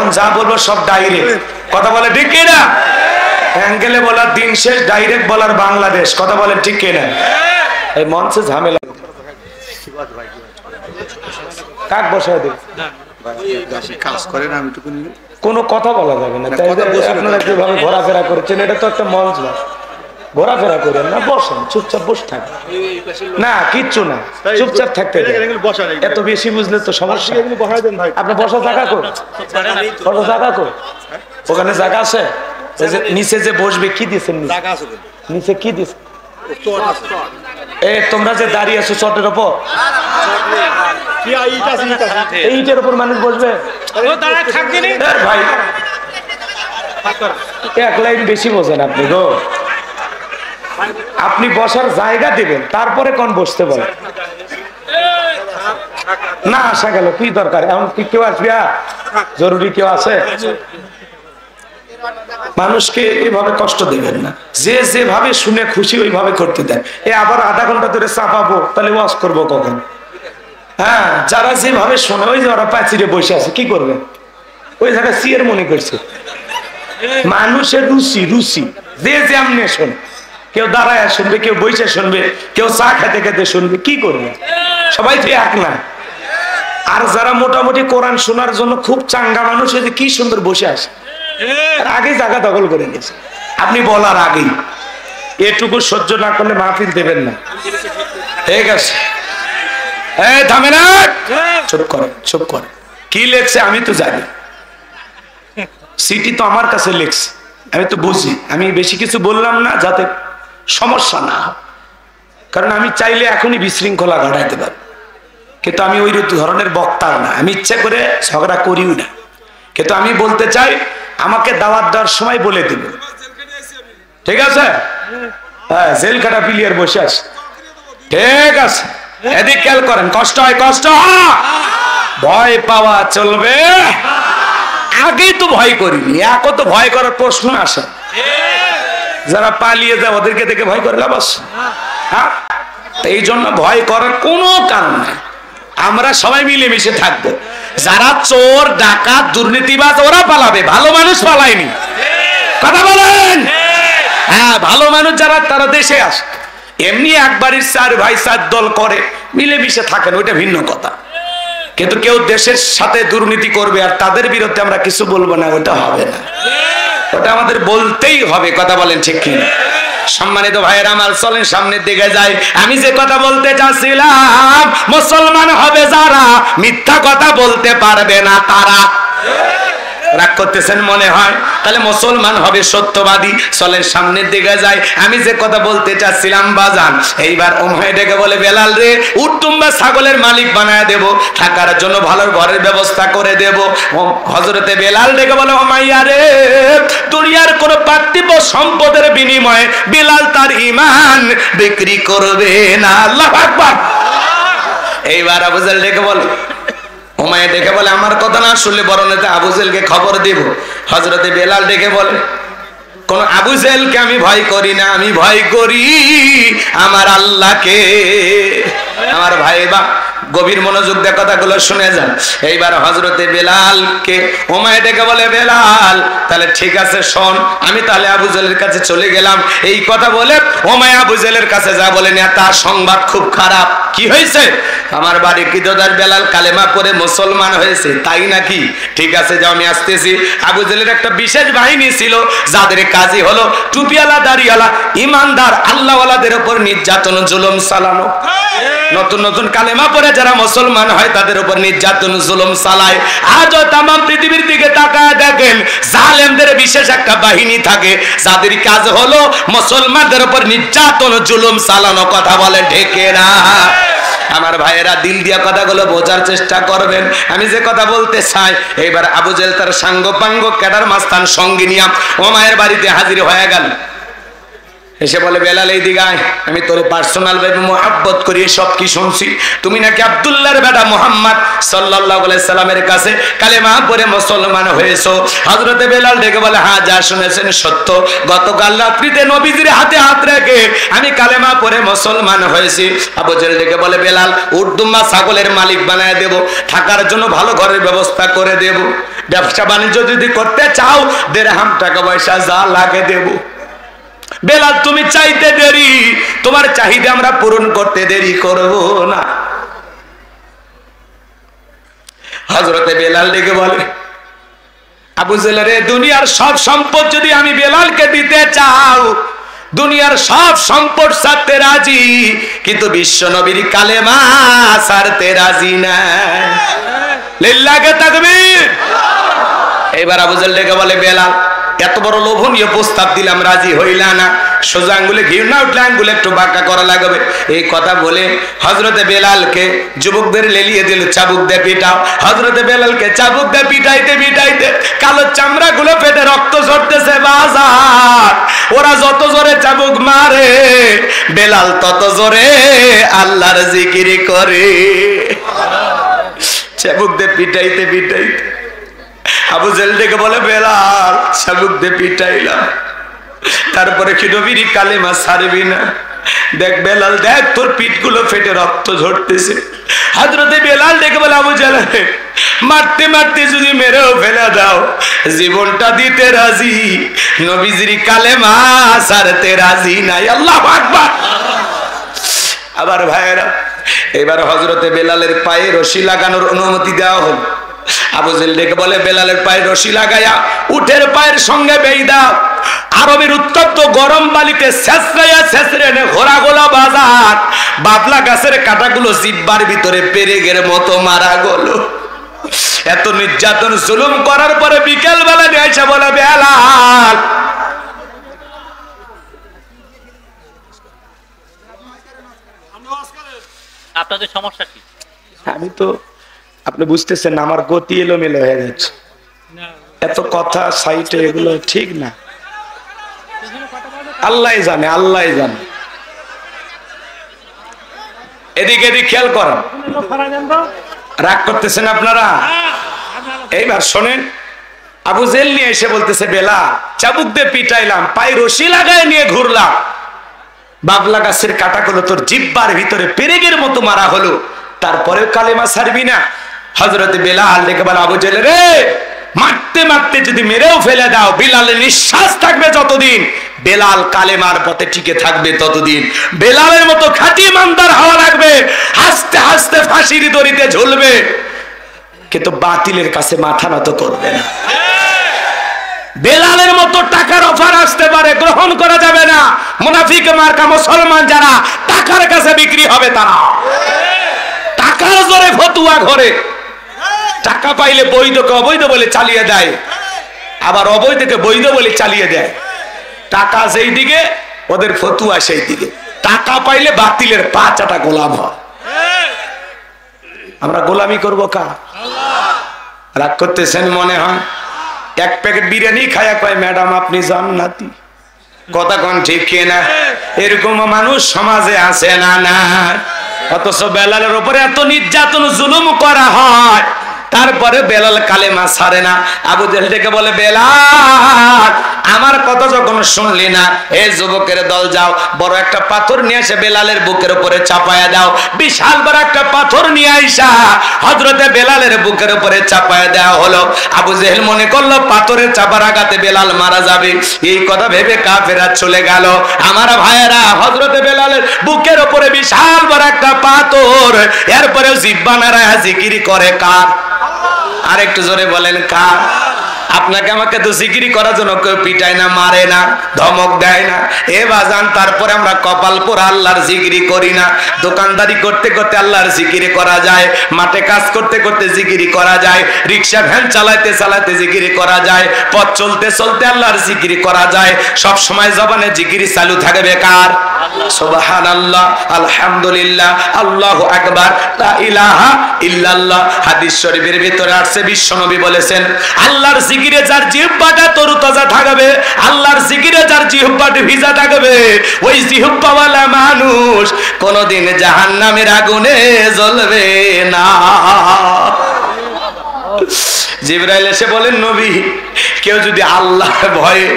এখন যা বলবো সব ডাইরেক্ট কথা বলে ঠিক কিনা অ্যাঙ্গেলে বলার দিন শেষ ডাইরেক্ট বলার বাংলাদেশ কথা বলে ঠিক কিনা এই মঞ্চে ঝামেলা কাক বসায় দেব কাজ করেন আমি তো কোনো কথা বলা যাবে না তাই আপনারা কিভাবে ঘোরাফেরা করছেন এটা তো একটা মঞ্চ না ঘোরাফেরা করেন না বসেন চুপচাপ বসে থাকেন না কিচ্ছু না চুপচাপ থাকতে এত বেশি বুঝলে তো সমস্যা আপনি বসা জায়গা কর বসা জায়গা কর ওখানে জায়গা আছে নিচে যে বসবে কি দিয়েছেন নিচে কি দিয়েছেন এ তোমরা যে দাঁড়িয়ে আছো চটের ওপর এইটার উপর মানুষ বসবে ভাই এক লাইন বেশি বোঝেন আপনি গো আপনি বসার জায়গা দিবেন তারপরে কোন বসতে বলেন না আসা গেল কি দরকার এমন কি কেউ আসবে জরুরি কেউ আছে মানুষকে এভাবে কষ্ট দিবেন না যে যেভাবে শুনে খুশি ওইভাবে করতে দেন এ আবার আধা ঘন্টা ধরে চাপাবো তাহলে ওয়াজ করবো কখন হ্যাঁ যারা যেভাবে শোনে ওই যে ওরা পাঁচিরে বসে আছে কি করবে ওই জায়গায় সিয়ের মনে করছে মানুষের রুচি রুচি যে যেমনে শোনে কেউ দাঁড়ায় শুনবে কেউ বসে শুনবে কেউ চা খেতে খেতে শুনবে কি করবে সবাই তো এক না আর যারা মোটামুটি কোরআন শোনার জন্য খুব চাঙ্গা মানুষ হয়েছে কি সুন্দর বসে আসে আগে জায়গা দখল করে নিয়েছে আপনি বলার আগেই এটুকু সহ্য না করলে মাহফিল দেবেন না ঠিক আছে থামে না চুপ করে চুপ করে কি লেখছে আমি তো জানি সিটি তো আমার কাছে লেখছে আমি তো বুঝি আমি বেশি কিছু বললাম না যাতে সমস্যা না হয় কারণ আমি চাইলে এখনই বিশৃঙ্খলা ঘটাইতে পারি কিন্তু আমি ওই ধরনের বক্তা না আমি ইচ্ছা করে ঝগড়া করিও না কিন্তু আমি বলতে চাই আমাকে দাওয়াত দেওয়ার সময় বলে দিবে ঠিক আছে হ্যাঁ জেল কাটা পিলিয়ার বসে আছে ঠিক আছে এদিক খেয়াল করেন কষ্ট হয় কষ্ট ভয় পাওয়া চলবে আগেই তো ভয় করিনি এখন তো ভয় করার প্রশ্ন আসে যারা পালিয়ে যায় ওদেরকে দেখে ভয় করে লাভ হ্যাঁ এই জন্য ভয় করার কোনো কারণ নাই আমরা সবাই মিলেমিশে থাকবো যারা চোর ডাকাত দুর্নীতিবাজ ওরা পালাবে ভালো মানুষ পালায়নি কথা বলেন হ্যাঁ ভালো মানুষ যারা তারা দেশে আসে এমনি একবারই চার ভাই চার দল করে মিলেমিশে থাকেন ওইটা ভিন্ন কথা কিন্তু কেউ দেশের সাথে দুর্নীতি করবে আর তাদের বিরুদ্ধে আমরা কিছু বলবো না ওটা হবে না ওটা আমাদের বলতেই হবে কথা বলেন ঠিক কি সম্মানিত ভাইয়েরা আমার চলেন সামনের দিকে যাই আমি যে কথা বলতে চাচ্ছিলাম মুসলমান হবে যারা মিথ্যা কথা বলতে পারবে না তারা রাগ করতেছেন মনে হয় তাহলে মুসলমান হবে সত্যবাদী চলেন সামনের দিকে যাই আমি যে কথা বলতে চাচ্ছিলাম বাজান এইবার ওমহাই ডেকে বলে বেলাল রে উট্টুম্বা ছাগলের মালিক বানায় দেব থাকার জন্য ভালো ঘরের ব্যবস্থা করে দেব হযরতে বেলাল ডেকে বলে ওমাইয়া রে দুনিয়ার কোন পার্থিব সম্পদের বিনিময়ে বেলাল তার ঈমান বিক্রি করবে না আল্লাহু আকবার এইবার আবু জাহেল ডেকে বলে ওমাইয়া ডেকে বলে আমার কথা না শুনলে বরং আবু জাহেলকে খবর দেব হযরতে বেলাল ডেকে বলে কোন আবু জাহেলকে আমি ভয় করি না আমি ভয় করি আমার আল্লাহকে আমার ভাই বা গভীর মনোযোগ দিয়ে কথাগুলো শুনে যান এইবার হযরতে বেলালকে ওমাইয়া ডেকে বলে বেলাল তাহলে ঠিক আছে শোন আমি তাহলে আবু জাহেলের কাছে চলে গেলাম এই কথা বলে ওমাইয়া আবু জাহেলের কাছে যা বলে না তার সংবাদ খুব খারাপ কি হয়েছে আমার বাড়ি কিদোদার বেলাল কালেমা পড়ে মুসলমান হয়েছে তাই নাকি ঠিক আছে যাও আমি আসতেছি আবু জাহেলের একটা বিশেষ বাহিনী ছিল যাদের কাজই হলো টুপিওয়ালা দাড়িওয়ালা ইমানদার আল্লাহওয়ালাদের উপর নির্যাতন জুলুম চালানো নতুন নতুন কালেমা পড়ে যারা মুসলমান হয় তাদের উপর নির্যাতন জুলুম চালায় আজও তাম পৃথিবীর দিকে তাকায় দেখেন জালেমদের বিশেষ একটা বাহিনী থাকে যাদের কাজ হলো মুসলমানদের উপর নির্যাতন জুলুম চালানো কথা বলে ঢেকে না আমার ভাইয়েরা দিল দিয়া কথাগুলো বোঝার চেষ্টা করবেন আমি যে কথা বলতে চাই এইবার আবু জাহেল তার সাঙ্গ পাঙ্গ ক্যাডার মাস্তান সঙ্গে নিয়ে ওমাইয়ের বাড়িতে হাজির হয়ে গেল এসে বলে বেলাল এই দিকে আয়, আমি তোরে পার্সোনাল ভাবে মোহাব্বত করি, সব কি শুনছি তুই নাকি আব্দুল্লাহর বেটা মুহাম্মদ সাল্লাল্লাহু আলাইহি সাল্লামের কাছে কালেমা পড়ে মুসলমান হয়েছো। হযরতে বেলাল ডেকে বলে হ্যাঁ যা শুনেছেন সত্য, গতকাল রাত্রিতে নবীজির হাতে হাত রেখে আমি কালেমা পড়ে মুসলমান হয়েছি। আবু জেহেল ডেকে বলে বেলাল উট দুম্বা ছাগলের মালিক বানায় দেব, থাকার জন্য ভালো ঘরের ব্যবস্থা করে দেব, ব্যবসা বাণিজ্য যদি করতে চাও দিরহাম টাকা পয়সা যা লাগে দেব। বেলাল তুমি চাইতে দেরি, তোমার চাহিদা আমরা পূরণ করতে দেরি করব না। হযরতে বেলাল ডেকে বলে আবু জেহেল রে, দুনিয়ার সব সম্পদ যদি আমি বেলালকে দিতে চাও, দুনিয়ার সব সম্পদ ছাড়তে রাজি, কিন্তু বিশ্ব নবীর কালেমা ছাড়তে রাজি না। লিল্লাহি তাকবীর। এবার আবু জেহেল ডেকে বলে বেলাল এত বড় লোভনীয় প্রস্তাব দিলাম রাজি হইলা না, সোজা আঙ্গুলে ঘি না উঠলে আঙ্গুলে একটু বাঁকা করা লাগবে। এই কথা বলে হযরতে বেলালকে যুবকদের লেলিয়ে দিল চাবুক দিয়ে পিটাও। হযরতে বেলালকে চাবুক দিয়ে পিটাইতে পিটাইতে কালো চামড়া গুলো পেটে রক্ত ঝরতেছে বাজার। ওরা যত জোরে চাবুক মারে বেলাল তত জোরে আল্লাহর জিকির করে। চাবুক দিয়ে পিটাইতে পিটাইতে আবু জেহেল ডেকে বলে বেলাল চাবুক দিয়ে পিটাইলাম, তারপরে কি নবীর কালেমা ছাড়বি না? দেখ বেলাল দেখ তোর পিঠ গুলো ফেটে রক্ত ঝরতেছে। হযরতে বেলাল ডেকে বলে আবু জেহেল মারতে মারতে যদি মেরেও ফেলে দাও জীবনটা দিতে রাজি, নবীজির কালেমা ছাড়তে রাজি নাই। আল্লাহু আকবার। আবার ভাইয়েরা এবার হযরতে বেলালের পায়ে রশি লাগানোর অনুমতি দেওয়া হল। আবু জেহেল ডেকে বলে বেলালের পায়ে রশি লাগায়া উটের পায়ের সঙ্গে বেই দাও। আরবের উত্তপ্ত গরম বালিতে ছেঁচড়াইয়া ছেঁচড়ে ঘোড়া গোলা বাজার, বাবলা গাছের কাঁটাগুলো জিব্বার ভিতরে পেরেকের মতো মারা গেল। এত নির্যাতন জুলুম করার পরে বিকেল বেলা নিয়ে এসে বলে বেলাল আপনাদের সমস্যা কি? আমি তো আপনি বুঝতেছেন আমার গতি এলোমেলো হয়ে যাচ্ছে, এত কথা সাইটে এগুলো ঠিক না। আল্লাহ জানে, আল্লাহ জানে। এদিকে এদিক খেয়াল করেন, রাগ করতেছেন আপনারা। এইবার শোনেন, আবু জেহেল নিয়ে এসে বলতেছে বেলাল চাবুক দিয়ে পিটাইলাম, পায়ে রশি লাগায় নিয়ে ঘুরলাম, বাবলা গাছের কাঁটাগুলো তোর জিব্বার ভিতরে পেরেকের মতো মারা হলো, তারপরেও কালেমা ছাড়বি না? হযরতে বেলাল ডেকে বলে আবু জেহেল রে, মারতে মারতে যদি মেরেও ফেলে দাও বেলালের নিঃশ্বাস থাকবে যতদিন, বেলাল কালেমার পথে টিকে থাকবে ততদিন। বেলালের মতো খাঁটি ইমানদার হওয়া লাগবে, হাসতে হাসতে ফাঁসির দড়িতে ঝুলবে, কিন্তু বাতিলের কাছে মাথা নত করবে না। বেলালের মতো টাকার অফার আসতে পারে, গ্রহণ করা যাবে না। মুনাফিক মার্কা মুসলমান যারা টাকার কাছে বিক্রি হবে, তারা টাকার জোরে ফতুয়া ঘরে, টাকা পাইলে বৈধকে অবৈধ বলে চালিয়ে দেয়, আবার অবৈধকে বৈধ বলে চালিয়ে দেয়। টাকা যেই দিকে ওদের ফতুয়া সেই দিকে। টাকা পাইলে বাতিলের পা চাটা গোলাম হয়। আমরা গোলামি করবো কার? রাগ করতেছেন মনে হয়? এক প্যাকেট বিরিয়ানি খায়া কয় ম্যাডাম আপনি জান্নাতি। কথা কোন ঠিক কিনা? এরকম মানুষ সমাজে আছে না? না। অথচ বেলালের উপরে এত নির্যাতন জুলুম করা হয়, তারপরে বেলাল কালেমা ছাড়ে না। আবু জেহেল ডেকে বলে বেলাল আমার কথা যখন শুনলি না, এই যুবকের দল যাও, বড় একটা পাথর নিয়ে এসে বেলালের বুকের উপরে চাপায়া দাও। বিশাল বড় একটা পাথর নিয়ে আইসা হযরতে বেলালের বুকের উপরে চাপায়া দেওয়া হলো। আবু জেহেল মনে করলো পাথরের চাপার আঘাতে বেলাল মারা যাবে, এই কথা ভেবে কাফেররা চলে গেল। আমার ভাইয়েরা, হযরতে বেলালের বুকের উপরে বিশাল বড় একটা পাথর, এরপরে জিহ্বা নাড়ায়া জিকির করে কার? আর একটু জোরে বলেন কার? আপনাকে আমাকে তো জিকিরি করার জন্য কেউ পিটায় না, মারে না, ধমক দেয় না। এ বাজান, তারপরে আমরা কপাল পোড়া আল্লাহর জিকিরি করি না? দোকানদারি করতে করতে আল্লাহর জিকিরি করা যায়, মাঠে কাজ করতে করতে জিকিরি করা যায়, রিক্সা ভ্যান চালাইতে চালাইতে জিকিরি করা যায়, পথ চলতে চলতে আল্লাহর জিকিরি করা যায়। সব সময় জবানে জিকিরি চালু থাকে বেকার? সুবহানাল্লাহ, আলহামদুলিল্লাহ, আল্লাহু আকবার, লা ইলাহা ইল্লাল্লাহ। হাদিস শরীফের ভিতরে আসছে, বিশ্বনবী বলেছেন আল্লাহর জিকিরে জিকিরে যার জিহ্বাটা তরুতাজা থাকবে, আল্লাহর জিকিরে যার জিহ্বাটা ভিজা থাকবে, ওই জিহ্বাওয়ালা মানুষ কোনদিন জাহান্নামের আগুনে জ্বলবে না। জিবরাইল এসে বলেন, নবী, কেউ যদি আল্লাহর ভয়ে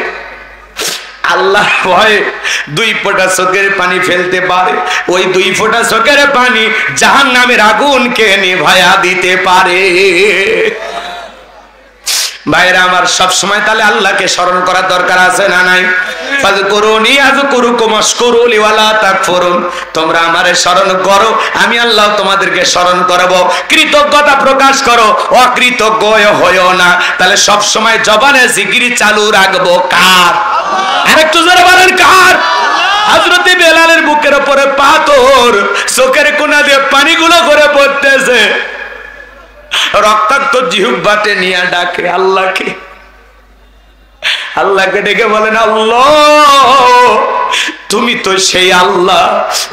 দুই ফোঁটা চোখের পানি ফেলতে পারে, ওই দুই ফোঁটা চোখের পানি জাহান্নামের আগুনকে নিভায়া দিতে পারে। ভাইরা আমার, সব সময় তাহলে আল্লাহকে স্মরণ করার দরকার আছে না নাই? ফাযকুরুনি আযকুরুকুম ওয়াশকুরুলি ওয়ালা তাকফুরুন। তোমরা আমারে স্মরণ করো, আমি আল্লাহ তোমাদেরকে স্মরণ করব। কৃতজ্ঞতা প্রকাশ করো, অকৃতজ্ঞ হয়ো না। তাহলে সব সময় জবানে জিকির চালু রাখবো কার? আরেকটু জোরে বলেন কার? হযরতে বেলালের বুকের উপরে পাথর, চোখের কোনা দিয়ে পানিগুলো করে পড়তেছে, রক্তাক্ত জিহ্বাতে নিয়ে ডাকে আল্লাহকে। আল্লাহকে ডেকে বলেন, আল্লাহ তুমি তো সেই আল্লাহ,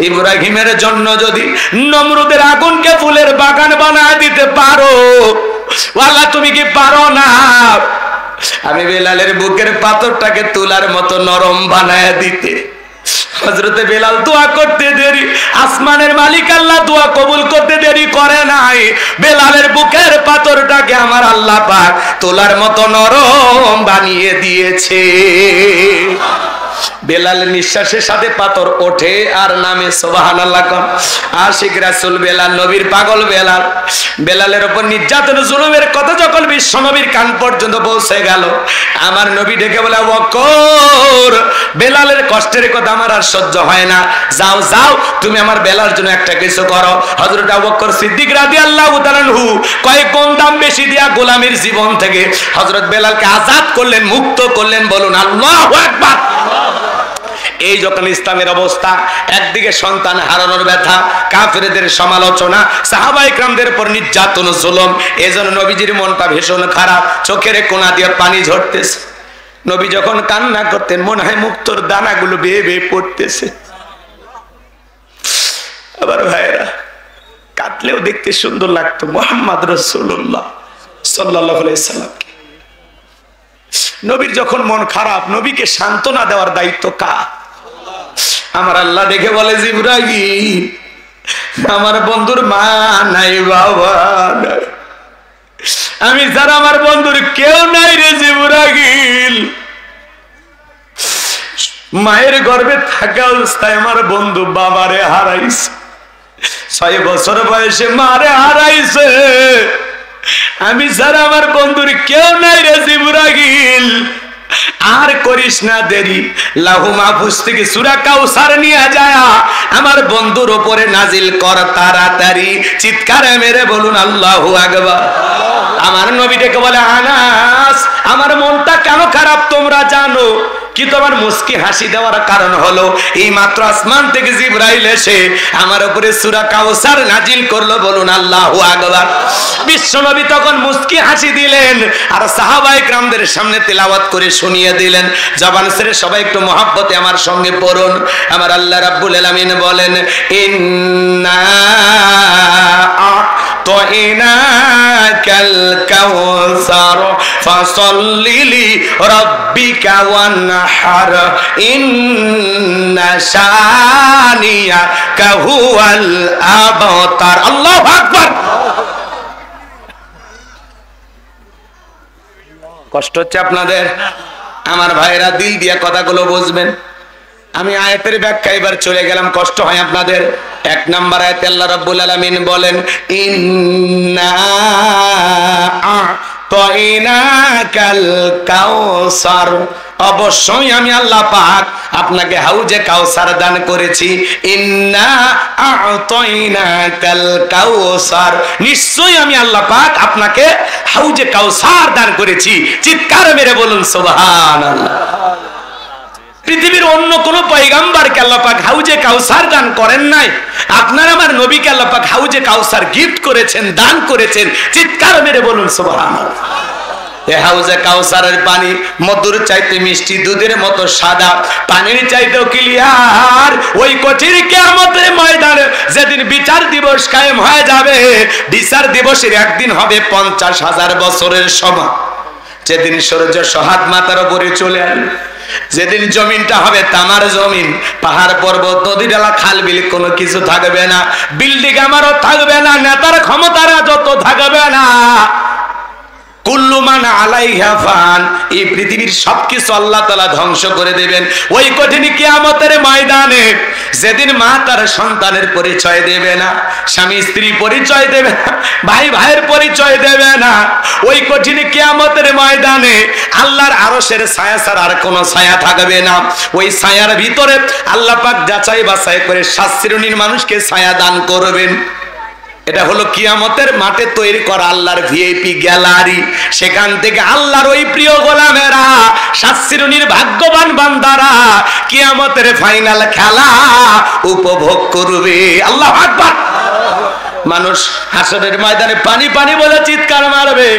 ইব্রাহিমের জন্য যদি নমরুদের আগুনকে ফুলের বাগান বানায় দিতে পারো, আল্লাহ তুমি কি পারো না আমি বেলালের বুকের পাথরটাকে তুলার মতো নরম বানায় দিতে? হযরতে বেলাল দোয়া করতে দেরি, আসমানের মালিক আল্লাহ দোয়া কবুল করতে দেরি করে নাই। বেলালের বুকের পাথরটাকে আমার আল্লাহ পাক তোলার মতো নরম বানিয়ে দিয়েছে। বেলাল নিঃশ্বাসের সাথে পাথর ওঠে আর নামে সুবহানাল্লাহ। কোন আশিক রাসূল বেলাল, নবীর পাগল বেলাল। বেলালের উপর নির্যাতন জুলুমের কথা যখন বিশ্ব নবীর কান পর্যন্ত পৌঁছে গেল, আমার নবী ডেকে বলে, আবু বকর, বেলালের কষ্টের কথা আমার আর সহ্য হয় না, যাও যাও তুমি আমার বেলাল জন্য একটা কিছু করো। হযরত আবু বকর সিদ্দিক রাদিয়াল্লাহু তাআলা আনহু কয়েক গুণ দাম বেশি দিয়া গোলামের জীবন থেকে হযরত বেলালকে আজাদ করলেন, মুক্ত করলেন। বলুন আল্লাহু আকবার। এই যখন ইসলামের অবস্থা, একদিকে সন্তান হারানোর ব্যথা, কাফেরদের সমালোচনা, সাহাবায়ে কেরামদের উপর নির্যাতন জুলুম, এজন্য নবীজির মনটা ভীষণ খারাপ, চোখের কোনা দিয়ে পানি ঝরতেছে। নবী যখন কান্না করতেন মনে হয় মুক্তোর দানাগুলো বেয়ে বেয়ে পড়তেছে। আবার ভাইরা কাটলেও দেখতে সুন্দর লাগতো মুহাম্মদ রাসূলুল্লাহ সাল্লাল্লাহু আলাইহি সাল্লাম। নবীর যখন মন খারাপ, নবীকে সান্ত্বনা দেওয়ার দায়িত্ব কার? আমার আল্লাহ দেখে বলে, জিবরাইল, আমার বন্ধুর মা নাই, বাবা নাই, আমি যারা আমার বন্ধুর কেউ নাই রে জিবরাইল। মায়ের গর্ভে থাকা অবস্থায় আমার বন্ধু বাবারে হারাইছে, 6 বছর বয়সে মারে হারাইছে। আমি যারা আমার বন্ধুর কেউ নাই রে জিবরাইল। আর করিস না দেরি, লাহু মাহফুজ থেকে সূরা কাউসার নিয়ে যায় আমার বন্ধুর উপরে নাজিল কর তাড়াতাড়ি। চিৎকারে মেরে বলুন আল্লাহু আকবার। আমার নবী ডেকে বলে, আনাস, আমার মনটা কেন খারাপ তোমরা জানো কি? তোমার মুস্কি হাসি দেওয়ার কারণ হলো এই মাত্র আসমান থেকে জিবরাইল এসে আমার উপরে সূরা কাউসার নাজিল করলো। বলুন আল্লাহু আকবার। বিশ্বনবী তখন মুস্কি হাসি দিলেন আর সাহাবায়ে কেরামদের সামনে তেলাওয়াত করে শুনিয়ে দিলেন। জবান ছেড়ে সবাই একটু মহব্বতে আমার সঙ্গে পড়ুন। আমার আল্লাহ রাব্বুল আলামিন বলেন, ইন্না আ'তাইনাকাল কাউসার ফাসাল্লি লিরাব্বিকা ওয়ানহার ইন্না শানিয়াকা হুয়াল আবতার। আল্লাহু আকবার। কষ্ট হচ্ছে আপনাদের? আমার ভাইরা দিল দিয়ে কথাগুলো বুঝবেন। আমি আয়াতের ব্যাখ্যা এবার চলে গেলাম, কষ্ট হয় আপনাদের। 1 নম্বর আয়াতে আল্লাহ রাব্বুল আলামিন বলেন, ইন্না আ'তাইনাকাল কাউসার, অবশ্যই আমি আল্লাহ পাক আপনাকে হাউজে কাউসার দান করেছি। ইন্না আ'তাইনাকাল কাউসার, নিশ্চয়ই আমি আল্লাহ পাক আপনাকে হাউজে কাউসার দান করেছি। চিৎকার মেরে বলুন সুবহানাল্লাহ। পৃথিবীর অন্য কোন পয়গম্বরকে আল্লাহ পাক হাউজে কাউসার দান করেন নাই। আপনার আমার নবীকে আল্লাহ পাক হাউজে কাউসার গিফট করেছেন, দান করেছেন। চিৎকার মেরে বলুন সুবহানাল্লাহ। এই হাউজে কাউসারের পানি মধুর চাইতে মিষ্টি, দুধের মতো সাদা, পানির চাইতেও ক্লিয়ার। ওই কঠিন কিয়ামতের ময়দানে যেদিন বিচার দিবস কায়েম হয়ে যাবে, বিচার দিবসের একদিন হবে 50,000 বছরের সমান। যেদিন সূর্য সহাত মাথার উপরে চলে আসবে, যেদিন জমিনটা হবে তামার জমিন, পাহাড় পর্বত নদী ডালা খাল বিল কোনো কিছু থাকবে না, বিল্ডিং আমারও থাকবে না, নেতার ক্ষমতারা যত থাকবে না, কুল্লু মান আলাইহা ফান, এই পৃথিবীর সবকিছু আল্লাহ তাআলা ধ্বংস করে দেবেন। ওই কঠিন কিয়ামতের ময়দানে যেদিন মা তার সন্তানের পরিচয় দেবে না, স্বামী স্ত্রী পরিচয় দেবে না, ভাই ভাইয়ের পরিচয় দেবে না, ওই কঠিন কিয়ামতের ময়দানে আল্লাহর আরশের ছায়া ছাড়া আর কোনো ছায়া থাকবে না। ওই ছায়ার ভিতরে আল্লাহ পাক যাচাই বাছাই করে 7 শ্রেণীর মানুষকে ছায়া দান করবেন। এটা হলো কিয়ামতের মাঠে তৈরি করা আল্লাহর ভিআইপি গ্যালারি। সেখান থেকে আল্লাহর ওই প্রিয় গোলামেরা 7 শ্রেণীর ভাগ্যবান বান্দারা কিয়ামতের ফাইনাল খেলা উপভোগ করবে। আল্লাহু আকবার। মানুষ হাসরের ময়দানে পানি পানি বলে চিৎকার মারবে,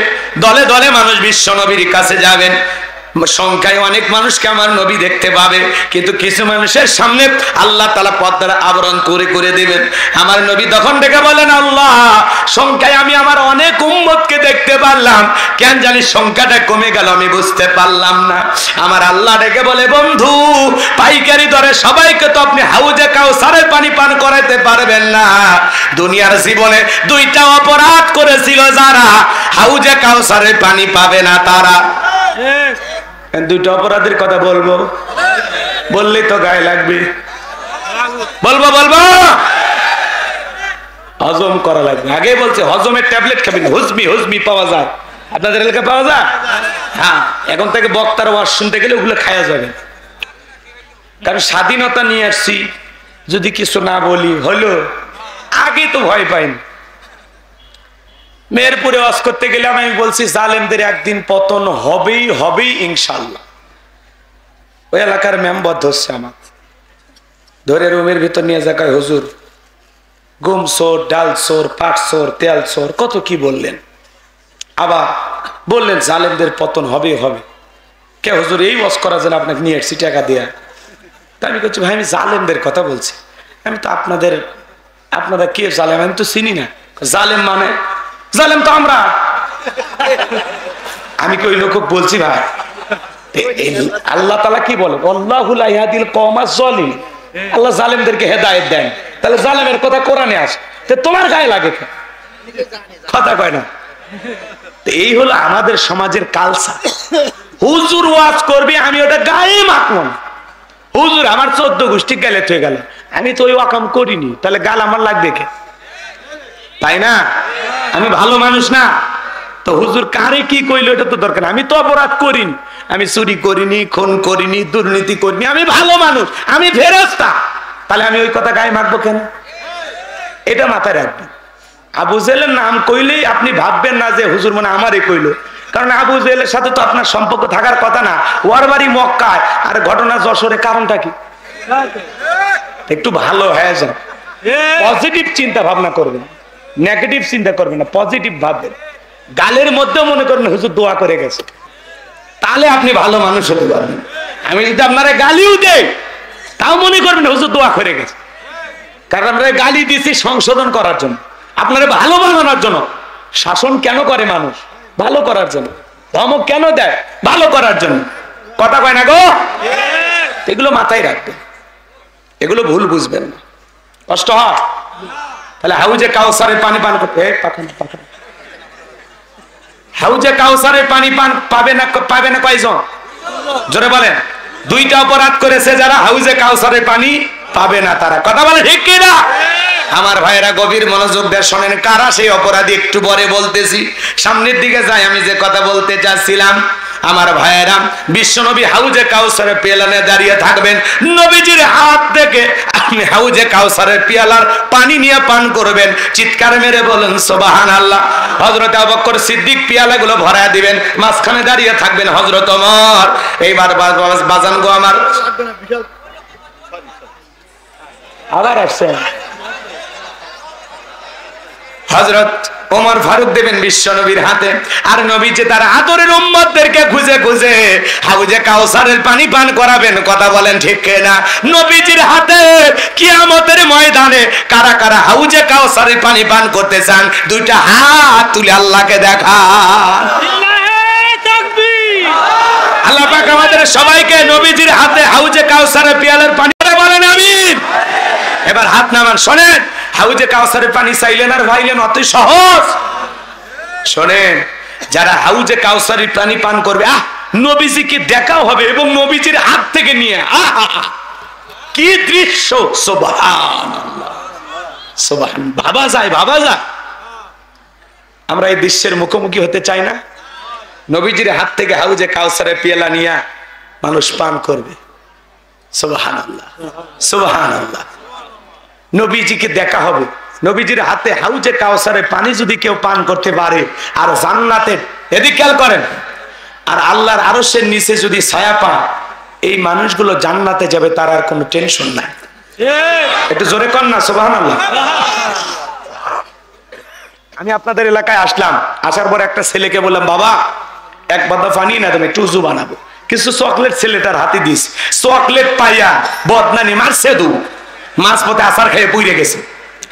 দলে দলে মানুষ বিশ্ব নবীর কাছে যাবেন। সংখ্যায় অনেক মানুষকে আমার নবী দেখতে পাবে, কিন্তু কিছু মানুষের সামনে আল্লাহ তাআলা পর্দার আবরণ তৈরি করে দিবেন। আমার নবী তখন ডেকে বলেন, আল্লাহ সংখ্যায় আমি আমার অনেক উম্মতকে দেখতে পারলাম, কেন জানি সংখ্যাটা কমে গেল আমি বুঝতে পারলাম না। আমার আল্লাহ ডেকে বলে, বন্ধু পাইকারি দরে সবাইকে তো আপনি হাউজে কাউসারের পানি পান করাইতে পারবেন না। দুনিয়ার জীবনে 2টা অপরাধ করেছিল যারা, হাউজে কাউসারের পানি পাবে না তারা। 2টা অপরাধের কথা বলবো, বললেই তো গায়ে লাগবে। বলবো হজম করা লাগবে। আগে বলছে হজমের ট্যাবলেট খাবেন, হুজমি পাওয়া যায়, আপনাদের এলাকায় পাওয়া যায়। হ্যাঁ, এখন থেকে বক্তার ওয়াজ শুনতে গেলে ওগুলো খাওয়া যাবে, কারণ স্বাধীনতা নিয়ে আসছি, যদি কিছু না বলি হলো। আগে তো ভয় পাইনি। মেহেরপুরে ওয়াজ করতে গেলাম, আমি বলছি জালেমদের একদিন পতন হবেই ইনশাআল্লাহ। ওই এলাকার মেম্বার ধরছে আমার, ধরে রুমের ভিতর নিয়ে যা কয়, হুজুর গম চোর, ডাল চোর, পাট চোর, তেল চোর, কত কি বললেন। আবার বললেন জালেমদের পতন হবে। কে হুজুর এই ওয়াজ করার জন্য আপনাকে নিয়ে এসেছি টাকা দেয়া? তা আমি বলছি, ভাই আমি জালেমদের কথা বলছি, আমি তো আপনারা কে জালেম আমি তো চিনি না। জালেম মানে জালেম তো আমরা। আমি কি ওই লোক বলছি? ভাই আল্লাহ তাআলা কি বলে, আল্লাহু লা ইয়াহদিল কওমাজ জালিম, আল্লাহ জালেমদেরকে হেদায়েত দেন। তাহলে জালেমের কথা কোরআনে আসে, তো তোমার গায়ে লাগে কেন? কথা কয় না। এই হলো আমাদের সমাজের কালচার। হুজুর ওয়াজ করবে, আমি ওটা গায়ে মাখবো না। হুজুর আমার 14 গোষ্ঠী গেলে থয়ে গেল, আমি তো ওই ওয়াকাম করিনি, তাহলে গাল আমার লাগবে কে? তাই না? আমি ভালো মানুষ না তো হুজুর কারে কি কইলো এটা তো দরকার। আমি তো অপরাধ করিনি, আমি চুরি করিনি, খুন করিনি, দুর্নীতি করিনি, আমি ভালো মানুষ, আমি ফেরেশতা, তাহলে আমি ওই কথা গায়ে মাখবো কেন? এটা মাথায় রাখবেন। আবু জেহেলের নাম কইলেই আপনি ভাববেন না যে হুজুর মনে আমারই কইলো, কারণ আবু জেহেলের সাথে তো আপনার সম্পর্ক থাকার কথা না। ওর বাড়ি মক্কায় আর ঘটনা যশোরে, কারণটা কি? একটু ভালো হয়ে যান, পজিটিভ চিন্তা ভাবনা করবেন, নেগেটিভ চিন্তা করবেন না, পজিটিভ ভাববেন। গালের মধ্যে মনে করেন হুজুর দোয়া করে গেছে, তাহলে আপনি ভালো মানুষ হতে পারবেন। আমি যদি আপনারা গালিও দেই তাও মনে করবেন হুজুর দোয়া করে গেছে, কারণ আমরা গালি দিছি সংশোধন করার জন্য, আপনারা ভালো বানানোর জন্য। শাসন কেন করে মানুষ? ভালো করার জন্য। ধমক কেন দেয়? ভালো করার জন্য। কথা কয় না গো? এগুলো মাথায় রাখবেন, এগুলো ভুল বুঝবেন না, কষ্ট হয়। তাহলে হাউজে কাউসারের পানি পান করতে, হাউজে কাউসারের পানি পান পাবে না কয়জন? জোরে বলেন। 2টা অপরাধ করেছে যারা, হাউজে কাউসারের পানি পাবে না তারা। কথা বলে ঠিক কি না? আমার ভাইরা গভীর মনোযোগ দিয়ে শোনেন, কারা সেই অপরাধী একটু পরে বলতেছি। সামনের দিকে যাই, আমি যে কথা বলতে চাচ্ছিলাম। আমার ভাইয়েরা, বিশ্বনবী হাউজে কাউসারের পেয়ালানে দাঁড়িয়ে থাকবেন, নবীজির হাত থেকে আপনি হাউজে কাউসারের পেয়ালার পানি নিয়ে পান করবেন। চিৎকার মেরে বলেন সুবহানাল্লাহ। হযরত আবু বকর সিদ্দিক পেয়ালাগুলো ভরায় দিবেন, মাঝখানে দাঁড়িয়ে থাকবেন হযরত ওমর। এইবার বাজান গো আমার, আবার আসছেন হযরত ওমর ফারুক দেবেন বিশ্বনবীর হাতে, আর নবীজি তার আদরের উম্মতদেরকে খুঁজে খুঁজে হাউজে কাউসারের পানি পান করাবেন। কথা বলেন ঠিক না? নবীজির হাতে কিয়ামতের ময়দানে কারা কারা হাউজে কাউসারের পানি পান করতে চান? 2টা হাত তুলে আল্লাহকে দেখান। সবাইকে নবীজির হাতে হাউজে কাউসারের পিয়ালের পানি বলেন আমিন। এবার হাত নামান। শোনেন, হাউজে কাউসারের পানি চাইলেন আর ভাইলেন অতি সহজ। শোনেন, যারা হাউজে কাউসারের পানি পান করবে, নবীজিকে দেখাও হবে এবং নবীজির হাত থেকে নিয়ে কি দৃশ্য! সুবহানাল্লাহ, সুবহান। ভাবা যায়, ভাবা যায়। আমরা এই দৃশ্যের মুখোমুখি হতে চাই না? নবীজির হাত থেকে হাউজে কাউসারের পেয়ালা নিয়ে মানুষ পান করবে। সুবহানাল্লাহ, সুবহানাল্লাহ। নবীজিকে দেখা হবে, নবীজির হাতে হাউজে কাউসারের পানি যদি কেউ পান করতে পারে, আর জান্নাতের, এদিকে খেয়াল করেন, আর আল্লাহর আরশের নিচে যদি ছায়া পায়, এই মানুষগুলো জান্নাতে যাবে, তার আর কোনো টেনশন নাই। একটু জোরে কর না সুবহানাল্লাহ। আমি আপনাদের এলাকায় আসলাম, আসার পর একটা ছেলেকে বললাম, বাবা এক বাদা পানি না, তুমি একটু উজু বানাবো। কিছু চকলেট ছেলেটার হাতে দিস, চকলেট পাইয়া বদনানি মারছে, দু মাছ পথে আসার খেয়ে পুড়ে গেছে,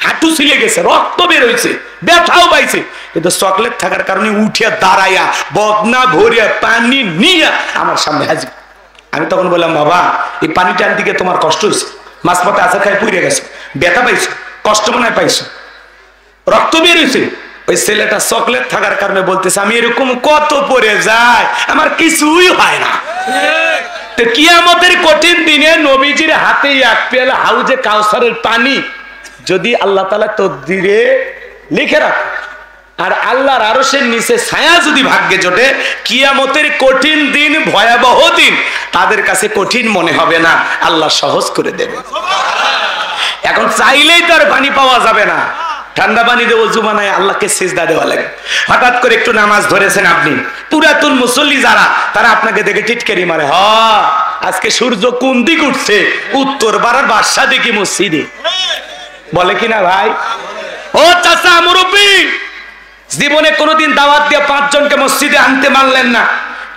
হাঁটু ছিলে গেছে, রক্ত বের হয়েছে, ব্যথাও পাইছে, কিন্তু চকলেট থাকার কারণে উঠিয়া দাঁড়াইয়া বদনা ভরিয়া পানি নিয়ে আমার সামনে হাজির। আমি তখন বললাম, বাবা এই পানিটা দিকে তোমার কষ্ট হয়েছে, মাছ পথে আসার খেয়ে পুড়ে গেছে, ব্যথা পাইছো, কষ্ট মনে পাইছো, রক্ত বের হয়েছে। ওই ছেলেটা চকলেট থাকার কারণে বলতেছে, আমি এরকম কত পড়ে যাই, আমার কিছুই হয় না। তো কিয়ামতের কঠিন দিনে নবীজির হাতে এক পেয়ালা হাউজে কাউসারের পানি যদি আল্লাহ তাআলা তকদিরে লিখে রাখে, আর আল্লাহর আরশের নিচে ছায়া যদি ভাগ্যে জোটে, কিয়ামতের কঠিন দিন, ভয়াবহ দিন তাদের কাছে কঠিন মনে হবে না, আল্লাহ সহজ করে দেবে। এখন চাইলেই তো আর পানি পাওয়া যাবে না, ঠান্ডা পানি দিয়ে ওযু বানায় আল্লাহকে সিজদা দেওয়া লাগে। হঠাৎ করে একটু নামাজ ধরেছেন আপনি, পুরাতন মুসল্লি যারা, তারা আপনাকে দেখে টিটকারি মারে, হ আজকে সূর্য কোন দিক উঠছে, উত্তর পাড়ার বাদশা দেখি মসজিদে, বলে কিনা ভাই? ও চাচা মুরব্বী, জীবনে কোনোদিন দাওয়াত দিয়ে 5 জনকে মসজিদে আনতে মানলেন না,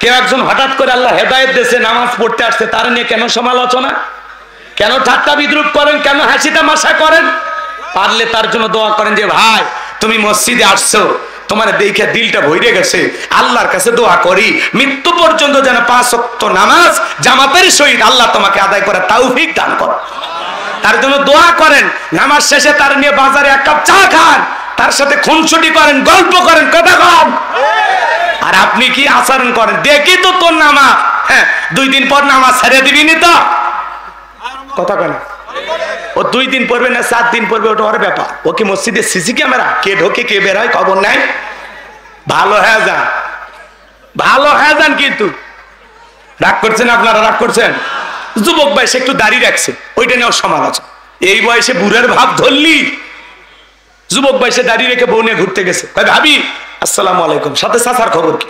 কেউ একজন হঠাৎ করে আল্লাহ হেদায়েত দিয়েছে, নামাজ পড়তে আসছে, তার নিয়ে কেন সমালোচনা, কেন ঠাট্টা বিদ্রুপ করেন, কেন হাসি তামাশা করেন? পারলে তার জন্য দোয়া করেন যে ভাই তুমি মসজিদে আসছো, তোমার দেখে দিলটা ভরে গেছে, আল্লাহর কাছে দোয়া করি মৃত্যু পর্যন্ত যেন 5 ওয়াক্ত নামাজ জামাতের সহিত আল্লাহ তোমাকে আদায় করার তৌফিক দান করে। তার জন্য দোয়া করেন, নামাজ শেষে তার নিয়ে বাজারে 1 কাপ চা খান, তার সাথে খুনসুটি করেন, গল্প করেন, কথা কন। আর আপনি কি আচরণ করেন, দেখি তো তোর নামাজ, হ্যাঁ 2 দিন পর নামাজ ছেড়ে দিবি নি তো, কথা কেন? ও 2 দিন পড়বে না 7 দিন পড়বে, ওটা ওর ব্যাপার। ও কি মসজিদে সিসি ক্যামেরা, কে ঢোকে কে বের হয় খবর নাই? ভালো হয়ে যান, ভালো হয়ে যান। কিন্তু রাগ করছেন আপনারা, রাগ করছেন? যুবক বয়সে একটু দাড়ি রাখছে, ওইটা নিয়েও সমালোচনা। এই বয়সে বুড়ের ভাব ধরলি, যুবক বয়সে দাড়ি রেখে বউ নিয়ে ঘুরতে গেছে, ভাবি আসসালামু আলাইকুম, সাথে চাচার খবর কি?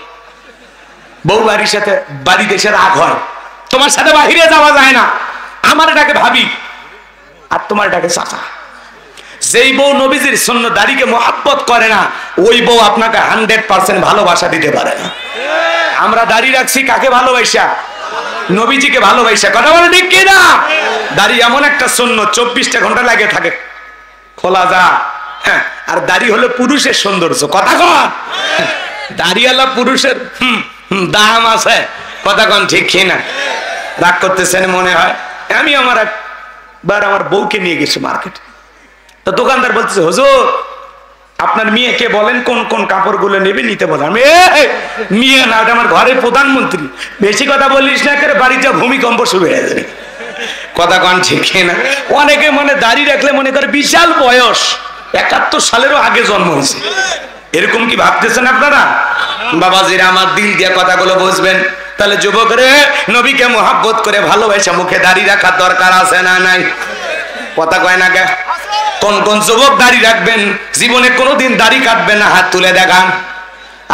বউ বাড়ির সাথে বাড়িতে এসে রাগ হয়, তোমার সাথে বাহিরে যাওয়া যায় না, আমার ডাকে ভাবি আর তোমার ডাকে চাচা। যেই বউ নবীজির সুন্নাত দাড়িকে মহব্বত করে না, ওই বউ আপনাকে 100% ভালোবাসা দিতে পারে না। আমরা দাড়ি রাখছি কাকে ভালোবাসা? নবীজিকে ভালোবাসা, কথা বলে ঠিক কিনা? দাড়ি এমন একটা সুন্নাত 24টা ঘন্টা লাগে থাকে, খোলা যা। হ্যাঁ, আর দাড়ি হলো পুরুষের সৌন্দর্য, কথা কন। দাড়িওয়ালা পুরুষের দাম আছে, কথা কন ঠিক কিনা? রাগ করতেছেন মনে হয়। আমি আমার বউকে নিয়ে গেছি মার্কেটে, তো দোকানদার বলতেছে, হুজুর আপনার মেয়েকে বলেন কোন কোন কাপড়গুলো নেবে, নিতে বলেন। আমি মেয়ে না, আমার ঘরের প্রধানমন্ত্রী, বেশি কথা বলিস না, করে বাড়িতে ভূমিকম্প শুরু হয়ে যাবে, কথা কন ঠিক না? অনেকে মনে দাড়ি রাখলে মনে করে বিশাল বয়স, 71 সালেরও আগে জন্ম হয়েছে, এরকম কি ভাবতেছেন আপনারা? বাবাজিরা আমার দিল দিয়ে কথাগুলো বুঝবেন। তাহলে যুবকরে নবীকে মহব্বত করে ভালোবাসা মুখে দাড়ি রাখার দরকার আছে না নাই? কথা কয় না কে? কোন কোন যুবক দাড়ি রাখবেন, জীবনে কোনোদিন দাড়ি কাটবেন না, হাত তুলে দেখান।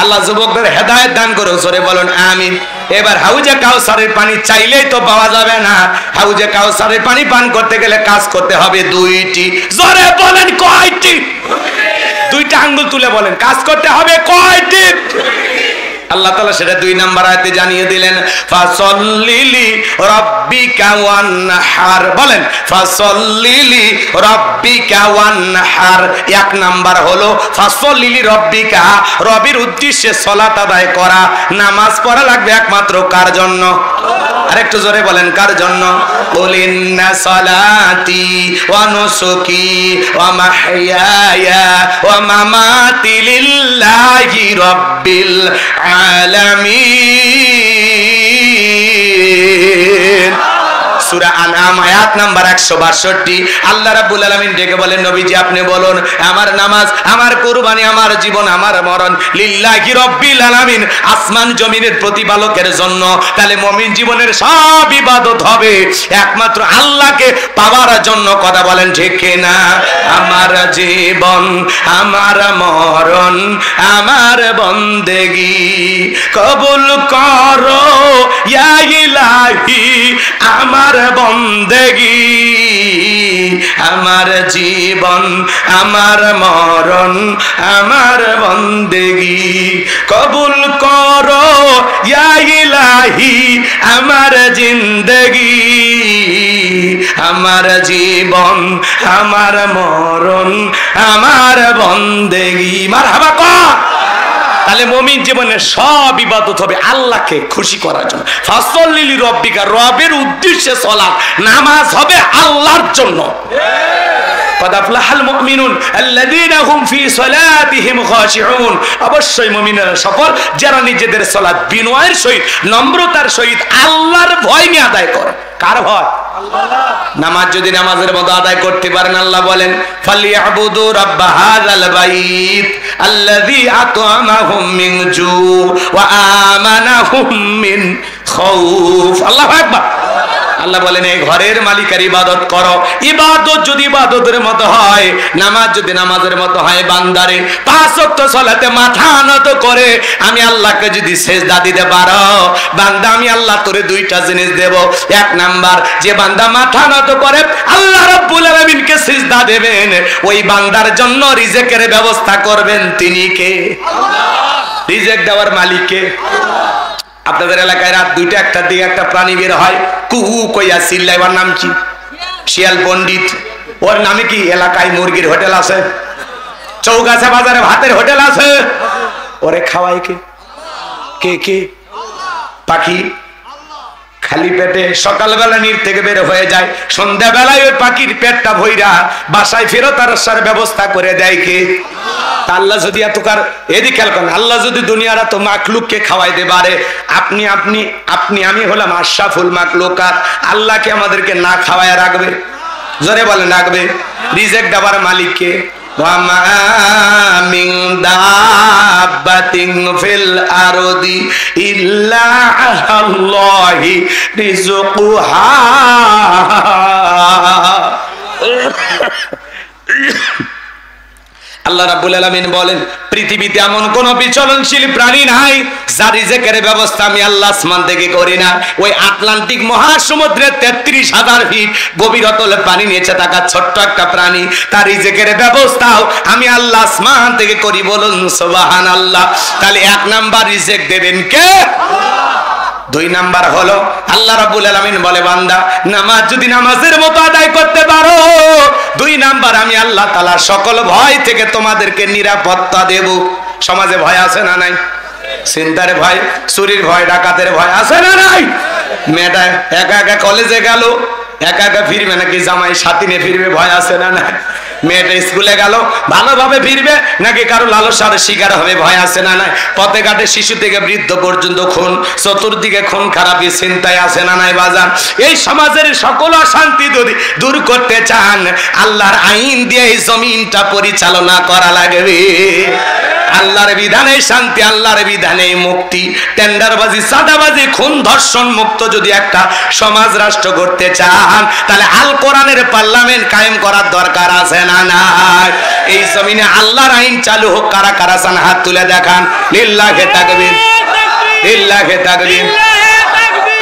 আল্লাহ যুবকদের হেদায়েত দান করে, জোরে বলুন আমিন। এবার হাউজে কাউসারের পানি চাইলেই তো পাওয়া যাবে না, হাউজে কাউসারের পানি পান করতে গেলে কাজ করতে হবে 2টি। জোরে বলেন কয়টি? 2টা আঙ্গুল তুলে বলেন, কাজ করতে হবে কয়টি? আল্লাহ তাআলা সেটা 2 নাম্বার আয়াতে জানিয়ে দিলেন, ফাসল্লিলি রাব্বিকা ওয়ানহার। বলেন ফাসল্লিলি রাব্বিকা ওয়ানহার। 1 নাম্বার হলো ফাসল্লিলি রাব্বিকা, রবের উদ্দেশ্যে সালাত আদায় করা, নামাজ পড়া লাগবে একমাত্র কার জন্য? আরেকটু জোরে বলেন, কার জন্য? কুলিন্না সালাতি ওয়া নুসুকি ওয়া মাহইয়ায়া ওয়া মামাতি লিল্লাহি রাব্বিল আলামিন। সূরা আনআম আয়াত নাম্বার 162। আল্লাহ রাব্বুল আলামিন ডেকে বলেন, নবীজি আপনি বলুন, আমার নামাজ, আমার কুরবানি, আমার জীবন, আমার মরণ লিল্লাহি রাব্বিল আলামিন, আসমান জমিনের প্রতিপালকের জন্য। তাহলে মুমিন জীবনের সব ইবাদত হবে একমাত্র আল্লাহকে পাওয়ার জন্য। কথা বলেন ঠিক কিনা? আমার জীবন, আমার মরণ, আমার বন্দেগি কবুল করো ইয়া ইলাহি, আমার বন্দেগি, আমার জীবন, আমার মরণ, আমার বন্দেগি কবুল করো ইয়া ইলাহি, আমার জিন্দেগি, আমার জীবন, আমার মরণ, আমার বন্দেগি। মারহাবা কর। তাহলে মুমিন জীবনের সব ইবাদত হবে আল্লাহকে খুশি করার জন্য। ফাসল্লিলি রাব্বিকা, রবের উদ্দেশ্যে সালাত, নামাজ হবে আল্লাহর জন্য। قد أفلح المؤمنون الذين هم في صلاتهم خاشعون। অবশ্যই মুমিনেরা সফল যারা নিজেদের সালাত বিনয়ের সহিত, নম্রতার সহিত আল্লাহর ভয় নিয়ে আদায় করে। কার ভয়? আল্লাহ। নামাজ যদি নামাজের মতো আদায় করতে পারেন, আল্লাহ বলেন ফালিয়াবুদু রাব্ব হাযাল বাইত আল্লাযী আত'আমাহুম মিন জু ওয়া আমানাহুম মিন খাউফ। আল্লাহু আকবার। আল্লাহ বলেন এই ঘরের মালিকের ইবাদত করো। ইবাদত যদি ইবাদতের মতো হয়, নামাজ যদি নামাজের মতো হয়, বান্দারে 5 ওয়াক্ত সালাতে মাথা নত করে আমি আল্লাহকে যদি সিজদা দিতে পারো, বান্দা আমি আল্লাহ তোরে 2টা জিনিস দেব। 1 নাম্বার, যে বান্দা মাথা নত করে আল্লাহ রাব্বুল আলামিনকে সিজদা দেবেন, ওই বান্দার জন্য রিজিকের ব্যবস্থা করবেন তিনি কে? আল্লাহ। রিজিক দেওয়ার মালিক কে? আল্লাহ। আপনাদের এলাকায় রাত 2টা 1টার দিকে একটা প্রাণী বের হয়, কুহু কইয়া চিল্লায়। ওর নাম কি? শিয়াল পণ্ডিত। ওর নামে কি এলাকায় মুরগির হোটেল আছে, চৌগাছা বাজারে ভাতের হোটেল আছে? ওরে খাওয়ায় কে? কে কে? পাখি। খালি পেটে সকালবেলা নীর থেকে বের হয়ে যায়, সন্ধ্যাবেলায় ওই পাখির পেটটা ভইরা বাসায় ফেরত আসার ব্যবস্থা করে দেয় কে? আল্লাহ যদি এতকার এদিকে খেয়াল করেন, আল্লাহ যদি দুনিয়ার এত মাখলুককে খাওয়াইতে পারে, আপনি আপনি আপনি আমি হলাম আশরাফুল মাখলুকাত, আল্লাহকে আমাদেরকে না খাওয়ায় রাখবে? জোরে বলেন রাখবে? রিজিক দেওয়ার মালিক কে? ওয়া মা মিন দাব্বাতিন ফিল আরদি ইল্লা আল্লাহি রিজকুহা। আল্লাহ রাব্বুল আলামিন বলেন পৃথিবীতে এমন কোন বিচরণশীল প্রাণী নাই যার রিজিকের ব্যবস্থা আমি আল্লাহ আসমান থেকে করি না। ওই আটলান্টিক মহাসমুদ্রের 33,000 ফিট গভীরতল পানি নিচে থাকা ছোট্ট একটা প্রাণী, তার রিজিকের ব্যবস্থাও আমি আল্লাহ আসমান থেকে করি। বলুন সুবহানাল্লাহ। তাহলে 1 নাম্বার রিজিক দেবেন কে? আল্লাহ। 2 নাম্বার হলো আল্লাহ রাব্বুল আলামিন বলে বান্দা নামাজ যদি নামাজের মতো আদায় করতে পারো, 2 নাম্বার আমি আল্লাহ তাআলা সকল ভয় থেকে তোমাদেরকে নিরাপত্তা দেব। সমাজে ভয় আছে না নাই? চিন্তার ভয়, চুরির ভয়, ডাকাতের ভয় আছে না নাই? মেয়েটা একা একা কলেজে গেল, একা একা ফিরবে নাকি জামাই সাথী নিয়ে ফিরবে, ভয় আছে না নাই? মেয়েটা স্কুলে গেল, ভালোভাবে ফিরবে নাকি কারো লালসার শিকার হবে, ভয় আছে না নাই? পথে ঘাটে শিশু থেকে বৃদ্ধ পর্যন্ত খুন, চতুর্দিকে খুন খারাপি চিন্তায় আছে না নাই বাজান? এই সমাজের সকল অশান্তি যদি দূর করতে চান, আল্লাহর আইন দিয়ে এই জমিনটা পরিচালনা করা লাগবে। আল্লাহর বিধানে শান্তি, আল্লাহর বিধানে মুক্তি। টেন্ডারবাজি, চাঁদাবাজি, খুন, ধর্ষণ মুক্ত যদি একটা সমাজ রাষ্ট্র করতে চান, তাহলে আল কোরআনের পার্লামেন্ট কায়েম করার দরকার আছে না নাই? এই জমিনে আল্লাহর আইন চালু হোক। কারা কারা চান হাত তুলে দেখান। লিল্লাহি তাকবীর, লিল্লাহি তাকবীর।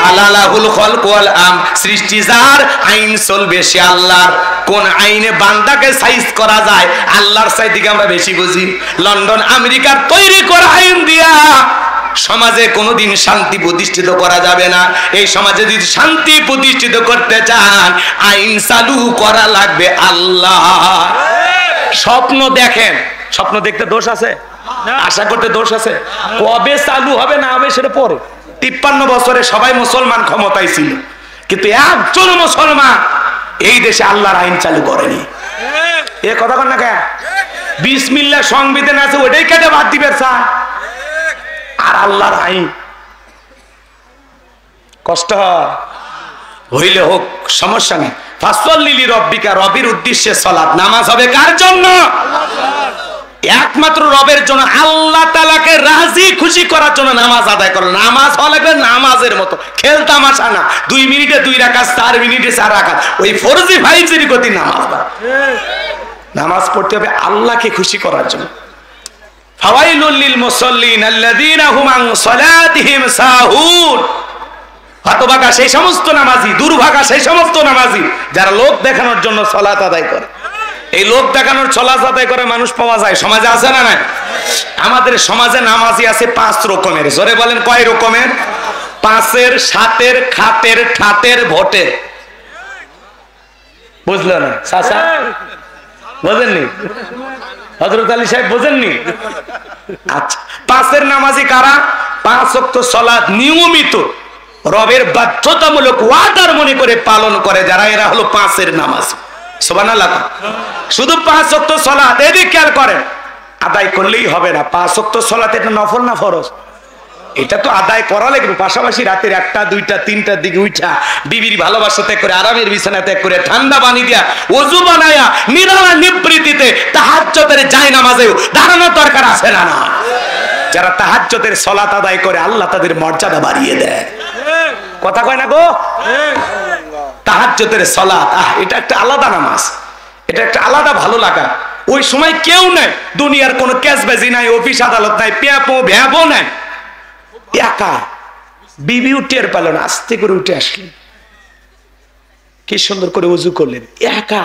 আলালাহুল খলক ওয়াল আম। সৃষ্টি যার, আইন চলবে সে আল্লাহর। কোন আইনে বান্দাকে সাইজ করা যায় আল্লাহর চাইতে আমরা বেশি বুঝি। লন্ডন আমেরিকার তৈরি করা আইন দিয়া সমাজে কোনোদিন শান্তি প্রতিষ্ঠিত করা যাবে না। এই সমাজে যদি শান্তি প্রতিষ্ঠিত করতে চান, আইন চালু করা লাগবে আল্লাহ। স্বপ্ন দেখেন, স্বপ্ন দেখতে দোষ আছে? আশা করতে দোষ আছে? কবে চালু হবে না হবে সেটা পরে। 53 বছরে সবাই মুসলমান ক্ষমতায় ছিল, কিন্তু একজন মুসলমান এই দেশে আল্লাহর আইন চালু করেনি। এ কথা কন না কে? বিসমিল্লাহ সংবিধান আছে, ওইটাই কেটে বাদ দিবে স্যার। আর আল্লাহর আইন কষ্ট হইলে হোক, সমস্যা নেই। ফাসল্লিলি রব্বিকা, রবের উদ্দেশ্যে সালাত, নামাজ হবে কার জন্য? একমাত্র রবের জন্য, আল্লাহ তাআলাকে রাজি খুশি করার জন্য নামাজ আদায় করো। নামাজ হলে নামাজের মতো, খেল তামাশা না। 2 মিনিটে 2 রাকাত, 4 মিনিটে 4 রাকাত, ওই ফরজি ফাইজির গতি নামাজ না। নামাজ পড়তে হবে আল্লাহকে খুশি করার জন্য। ফাওয়াইলুল লিল মুসাল্লিন আল্লাযীনা হুম আন সালাতিহিম সাহুন। হতভাগা সেই সমস্ত নামাজি, দুর্ভাগা সেই সমস্ত নামাজি যারা লোক দেখানোর জন্য সালাত আদায় করে। এই লোক দেখানোর সালাত আদায় করে মানুষ পাওয়া যায় সমাজে, আছে না নাই? আমাদের সমাজে নামাজি আছে 5 রকমের। জোরে বলেন কয় রকমের? 5-এর, 7-এর, খাতের, ঠাতের, ভোটের। বুঝলেন না চাচা? বোঝেননি? হযরত আলী সাহেব বোঝেননি? আচ্ছা, 5-এর নামাজি কারা? 5 ওয়াক্ত সালাত নিয়মিত রবের বাধ্যতামূলক ওয়াদার মনে করে পালন করে যারা, এরা হলো 5-এর নামাজি। সুবহানাল্লাহ। শুধু 5 ওয়াক্ত সালাত এদিকে খেয়াল করেন, আদায় করলেই হবে না। 5 ওয়াক্ত সালাত এটা নফল না ফরজ? এটা তো আদায় করা লাগবে। পাশাপাশি রাতের 1টা 2টা 3টার দিকে উঠা বিবির ভালোবাসা ত্যাগ করে, আরামের বিছানা ত্যাগ করে, ঠান্ডা পানি দিয়া ওযু বানায়া নিরালা নিবৃত্তিতে তাহাজ্জুদের জায়নামাজেও দাঁড়ানোর দরকার আছে না? না। যারা তাহাজ্জুদের সালাত আদায় করে আল্লাহ তাদের মর্যাদা বাড়িয়ে দেয়। কথা কয় না গো? তাহাজ্জুদের সালাত, এটা একটা আলাদা নামাজ, এটা একটা আলাদা ভালো লাগা। ওই সময় কেউ নাই, দুনিয়ার কোনো ক্যাশবাজি নাই, অফিস আদালত নাই, পেপো ভ্যাবো নাই, একা। বিবিও টের পেল না, আস্তে করে উঠে আসলেন, কি সুন্দর করে ওযু করলেন, একা,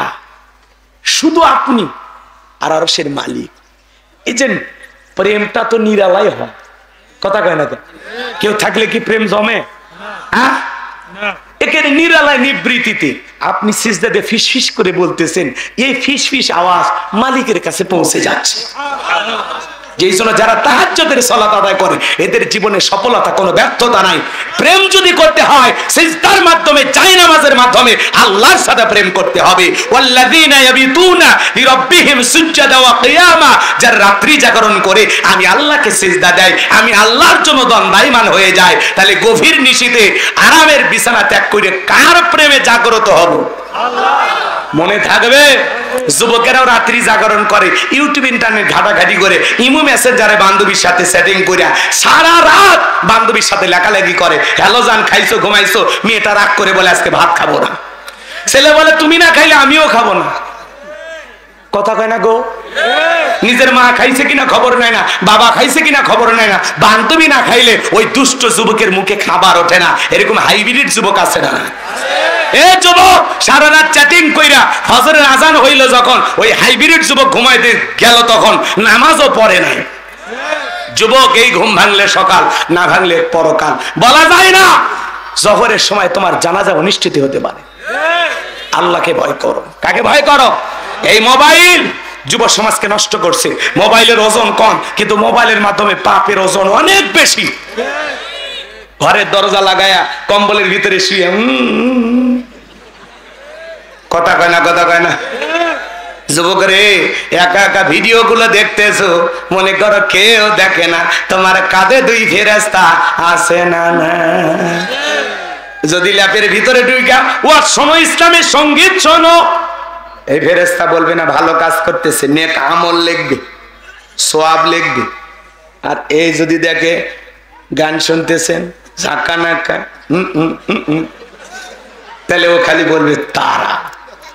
শুধু আপনি আর আরশের মালিক। এই যে প্রেমটা তো নিরালাই হয়। কথা কয় না? কেউ থাকলে কি প্রেম জমে? হ্যাঁ, এখানে নিরালায় নিবৃত্তিতে আপনি সিজদাতে ফিসফিস করে বলতেছেন, এই ফিসফিস আওয়াজ মালিকের কাছে পৌঁছে যাচ্ছে। যেই জন্য যারা তাহাজ্জুদের সালাত আদায় করে এদের জীবনে সফলতা, কোনো ব্যর্থতা নাই। প্রেম যদি করতে হয় সিজদার মাধ্যমে, জায়নামাজের মাধ্যমে আল্লাহর সাথে প্রেম করতে হবে। ওয়াল্লাযীনা ইয়াবিতুনা লিরাব্বিহিম সুজদাা ওয়া কিয়ামা, যারা রাত্রি জাগরণ করে আমি আল্লাহকে সিজদা দেয়, আমি আল্লাহর জন্য দণ্ডায়মান হয়ে যায়, তাহলে গভীর নিশীথে আরামের বিছানা ত্যাগ করে কার প্রেমে জাগ্রত হব? আল্লাহ। মনে থাকবে? যুবকেরাও রাত্রি জাগরণ করে, ইউটিউব ইন্টারনেট ঘাটাঘাটি করে, ইমো মেসেঞ্জারে বান্ধবীর সাথে সেটিং করে সারা রাত বান্ধবীর সাথে লেখালেখি করে। হ্যালো জান, খাইছো ঘুমাইছো? মেয়েটা রাগ করে বলে আজকে ভাত খাবো না। ছেলে বলে তুমি না খাইলে আমিও খাবো না। কথা কয় না গো? নিজের মা খাইছে কিনা খবর নাই না, বাবা খাইছে কিনা খবর নাই না, বান্ধবী না খাইলে ওই দুষ্ট যুবকের মুখে খাবার ওঠে না। এরকম হাইব্রিড যুবক আছে না? এ যুবক সারা রাত চ্যাটিং কইরা ফজরের আজান হইল যখন, ওই হাইব্রিড যুবক ঘুমাইতে গেল তখন নামাজও পড়ে নাই। যুবক এই ঘুম ভাঙলে সকাল, না ভাঙলে পরকাল। বলা যায় না জোহরের সময় তোমার জানাজা অনুষ্ঠিত হতে পারে। আল্লাহকে ভয় করো। কাকে ভয় করো? এই মোবাইল যুব সমাজকে নষ্ট করছে। মোবাইলের ওজন কম, কিন্তু মোবাইলের মাধ্যমে পাপের ওজন অনেক বেশি। ঘরের দরজা লাগায়া কম্বলের ভিতরে শুয়ে কথা কয় না? কথা কয় না? যুবক রে, একা একা ভিডিও গুলো দেখতেছো, মনে করো কেউ দেখে না, তোমার কাঁধে 2 ফেরেশতা আছে না? না। যদি ল্যাপের ভিতরে ঢুকা ও শোনো, ইসলামের সঙ্গীত শোনো, এই ফেরেশতা বলবে না ভালো কাজ করতেছে, নেক আমল লিখবে, সওয়াব লিখবে। আর এই যদি দেখে গান শুনতেছেন ঝাঁকা নাকা, তাহলে ও খালি বলবে তারা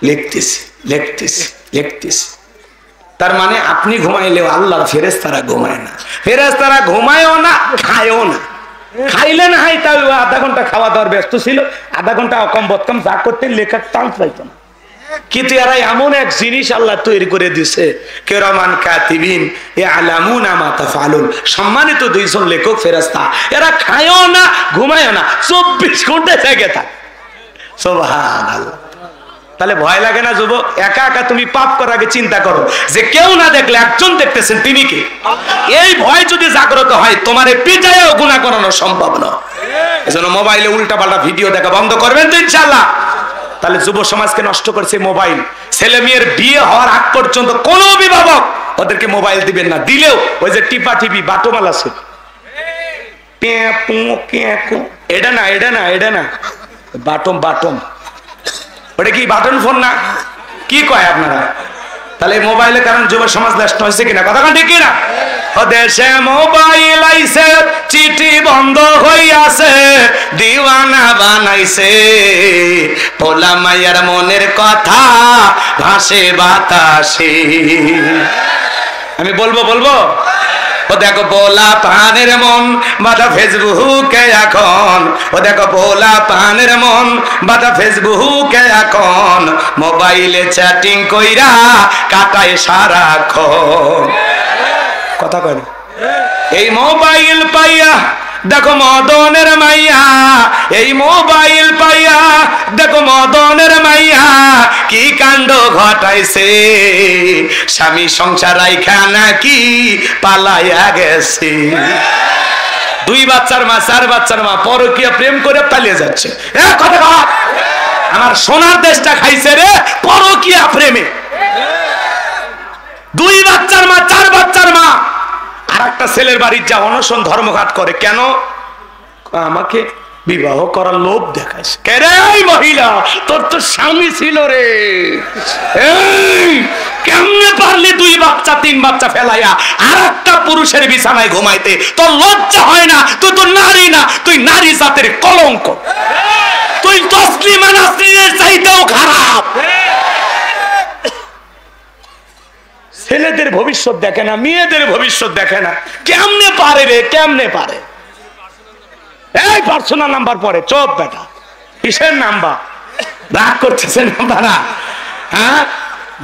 লিখতেছে লিখতেছে লিখতেছে। তার মানে আপনি ঘুমাইলেও আল্লাহর ফেরেশতারা ঘুমায় না। ফেরেশতারা ঘুমায়ও না, খায়ও না। খাইলে না হয় তাও আধা ঘন্টা খাওয়া দাওয়ার ব্যস্ত ছিল, আধা ঘন্টা অকম বৎকম যা করতে লেখার চান্স পাইতো না। কিন্তু এরা এমন এক জিনিস আল্লাহ তৈরি করে দিছে, কিরামান কাতিবিন ইয়ালামুনা মা তাফআলুন, সম্মানিত দুইজন লেখক ফেরেশতা, এরা খায়ও না ঘুমায়ও না, 24 ঘন্টা জেগে থাকে। সুবহানাল্লাহ। তাহলে ভয় লাগে না যুবক? একা একা তুমি পাপ করার আগে চিন্তা করো যে কেউ না দেখলে একজন দেখতেছেন, তিনি কে? এই ভয় যদি জাগ্রত হয় তোমার পিটায়ও গুনাহ করানো সম্ভব না। এজন্য মোবাইলে উল্টাপাল্টা ভিডিও দেখা বন্ধ করবেন তো ইনশাআল্লাহ। তাহলে যুব সমাজকে নষ্ট করছে মোবাইল। ছেলে মেয়ের বিয়ে হওয়ার আগ পর্যন্ত কোন অভিভাবক ওদেরকে মোবাইল দিবেন না, দিলেও ওই যে টিপা টিপি বাটোমাল আছে, এটা না এটা না এটা না, বাটম বাটম, ওটা কি বাটন ফোন না? কি কয় আপনারা? তাহলে মোবাইলে কারণ যুব সমাজ নষ্ট হয়েছে কিনা? কথা ঠিক কিনা? দেশে মোবাইল আইছে, চিঠি বন্ধ হইয়াছে, দিওয়ানা বানাইছে, পোলা মাইয়ার মনের কথা ভাসে বাতাসে। আমি বলবো বলবো ও দেখো পোলা পানের মন বাধা ফেসবুকে এখন, ও দেখো পোলা পানের মন বাধা ফেসবুকে এখন, মোবাইলে চ্যাটিং কইরা কাটায় সারাক্ষণ। কথা কয় না? এই মোবাইল পাইয়া দেখো মদনের মাইয়া, এই মোবাইল পাইয়া দেখো মদনের মাইয়া কি কাণ্ড ঘটাইছে, স্বামী সংসার রাইখা নাকি পালাইয়া গেছে। 2 বাচ্চার মা 4 বাচ্চার মা পরকীয়া প্রেম করে পালিয়ে যাচ্ছে। কথা কর, আমার সোনার দেশটা খাইছে রে পরকীয়া প্রেমে। 2 বাচ্চার মা 4 বাচ্চার মা আর একটা ছেলের বাড়ির যা অনশন ধর্মঘাট করে, কেন? আমাকে বিবাহ করার লোভ দেখাইছে। কে রে মহিলা? তোর তো স্বামী ছিল রে, কেমনে পারলি 2 বাচ্চা 3 বাচ্চা ফেলাইয়া আর একটা পুরুষের বিছানায় ঘুমাইতে? তোর লজ্জা হয় না? তুই তো নারী না, তুই নারী জাতের কলঙ্ক, তুই তসলিমা নাসরিনের চাইতেও খারাপ। ছেলেদের ভবিষ্যৎ দেখে না, মেয়েদের ভবিষ্যৎ দেখে না, কেমনে পারে রে? কেমনে পারে? এই পার্সোনাল নাম্বার পরে চোপ বেটা, কিসের নাম্বার? রাগ করতেছেন আপনারা? হ্যাঁ,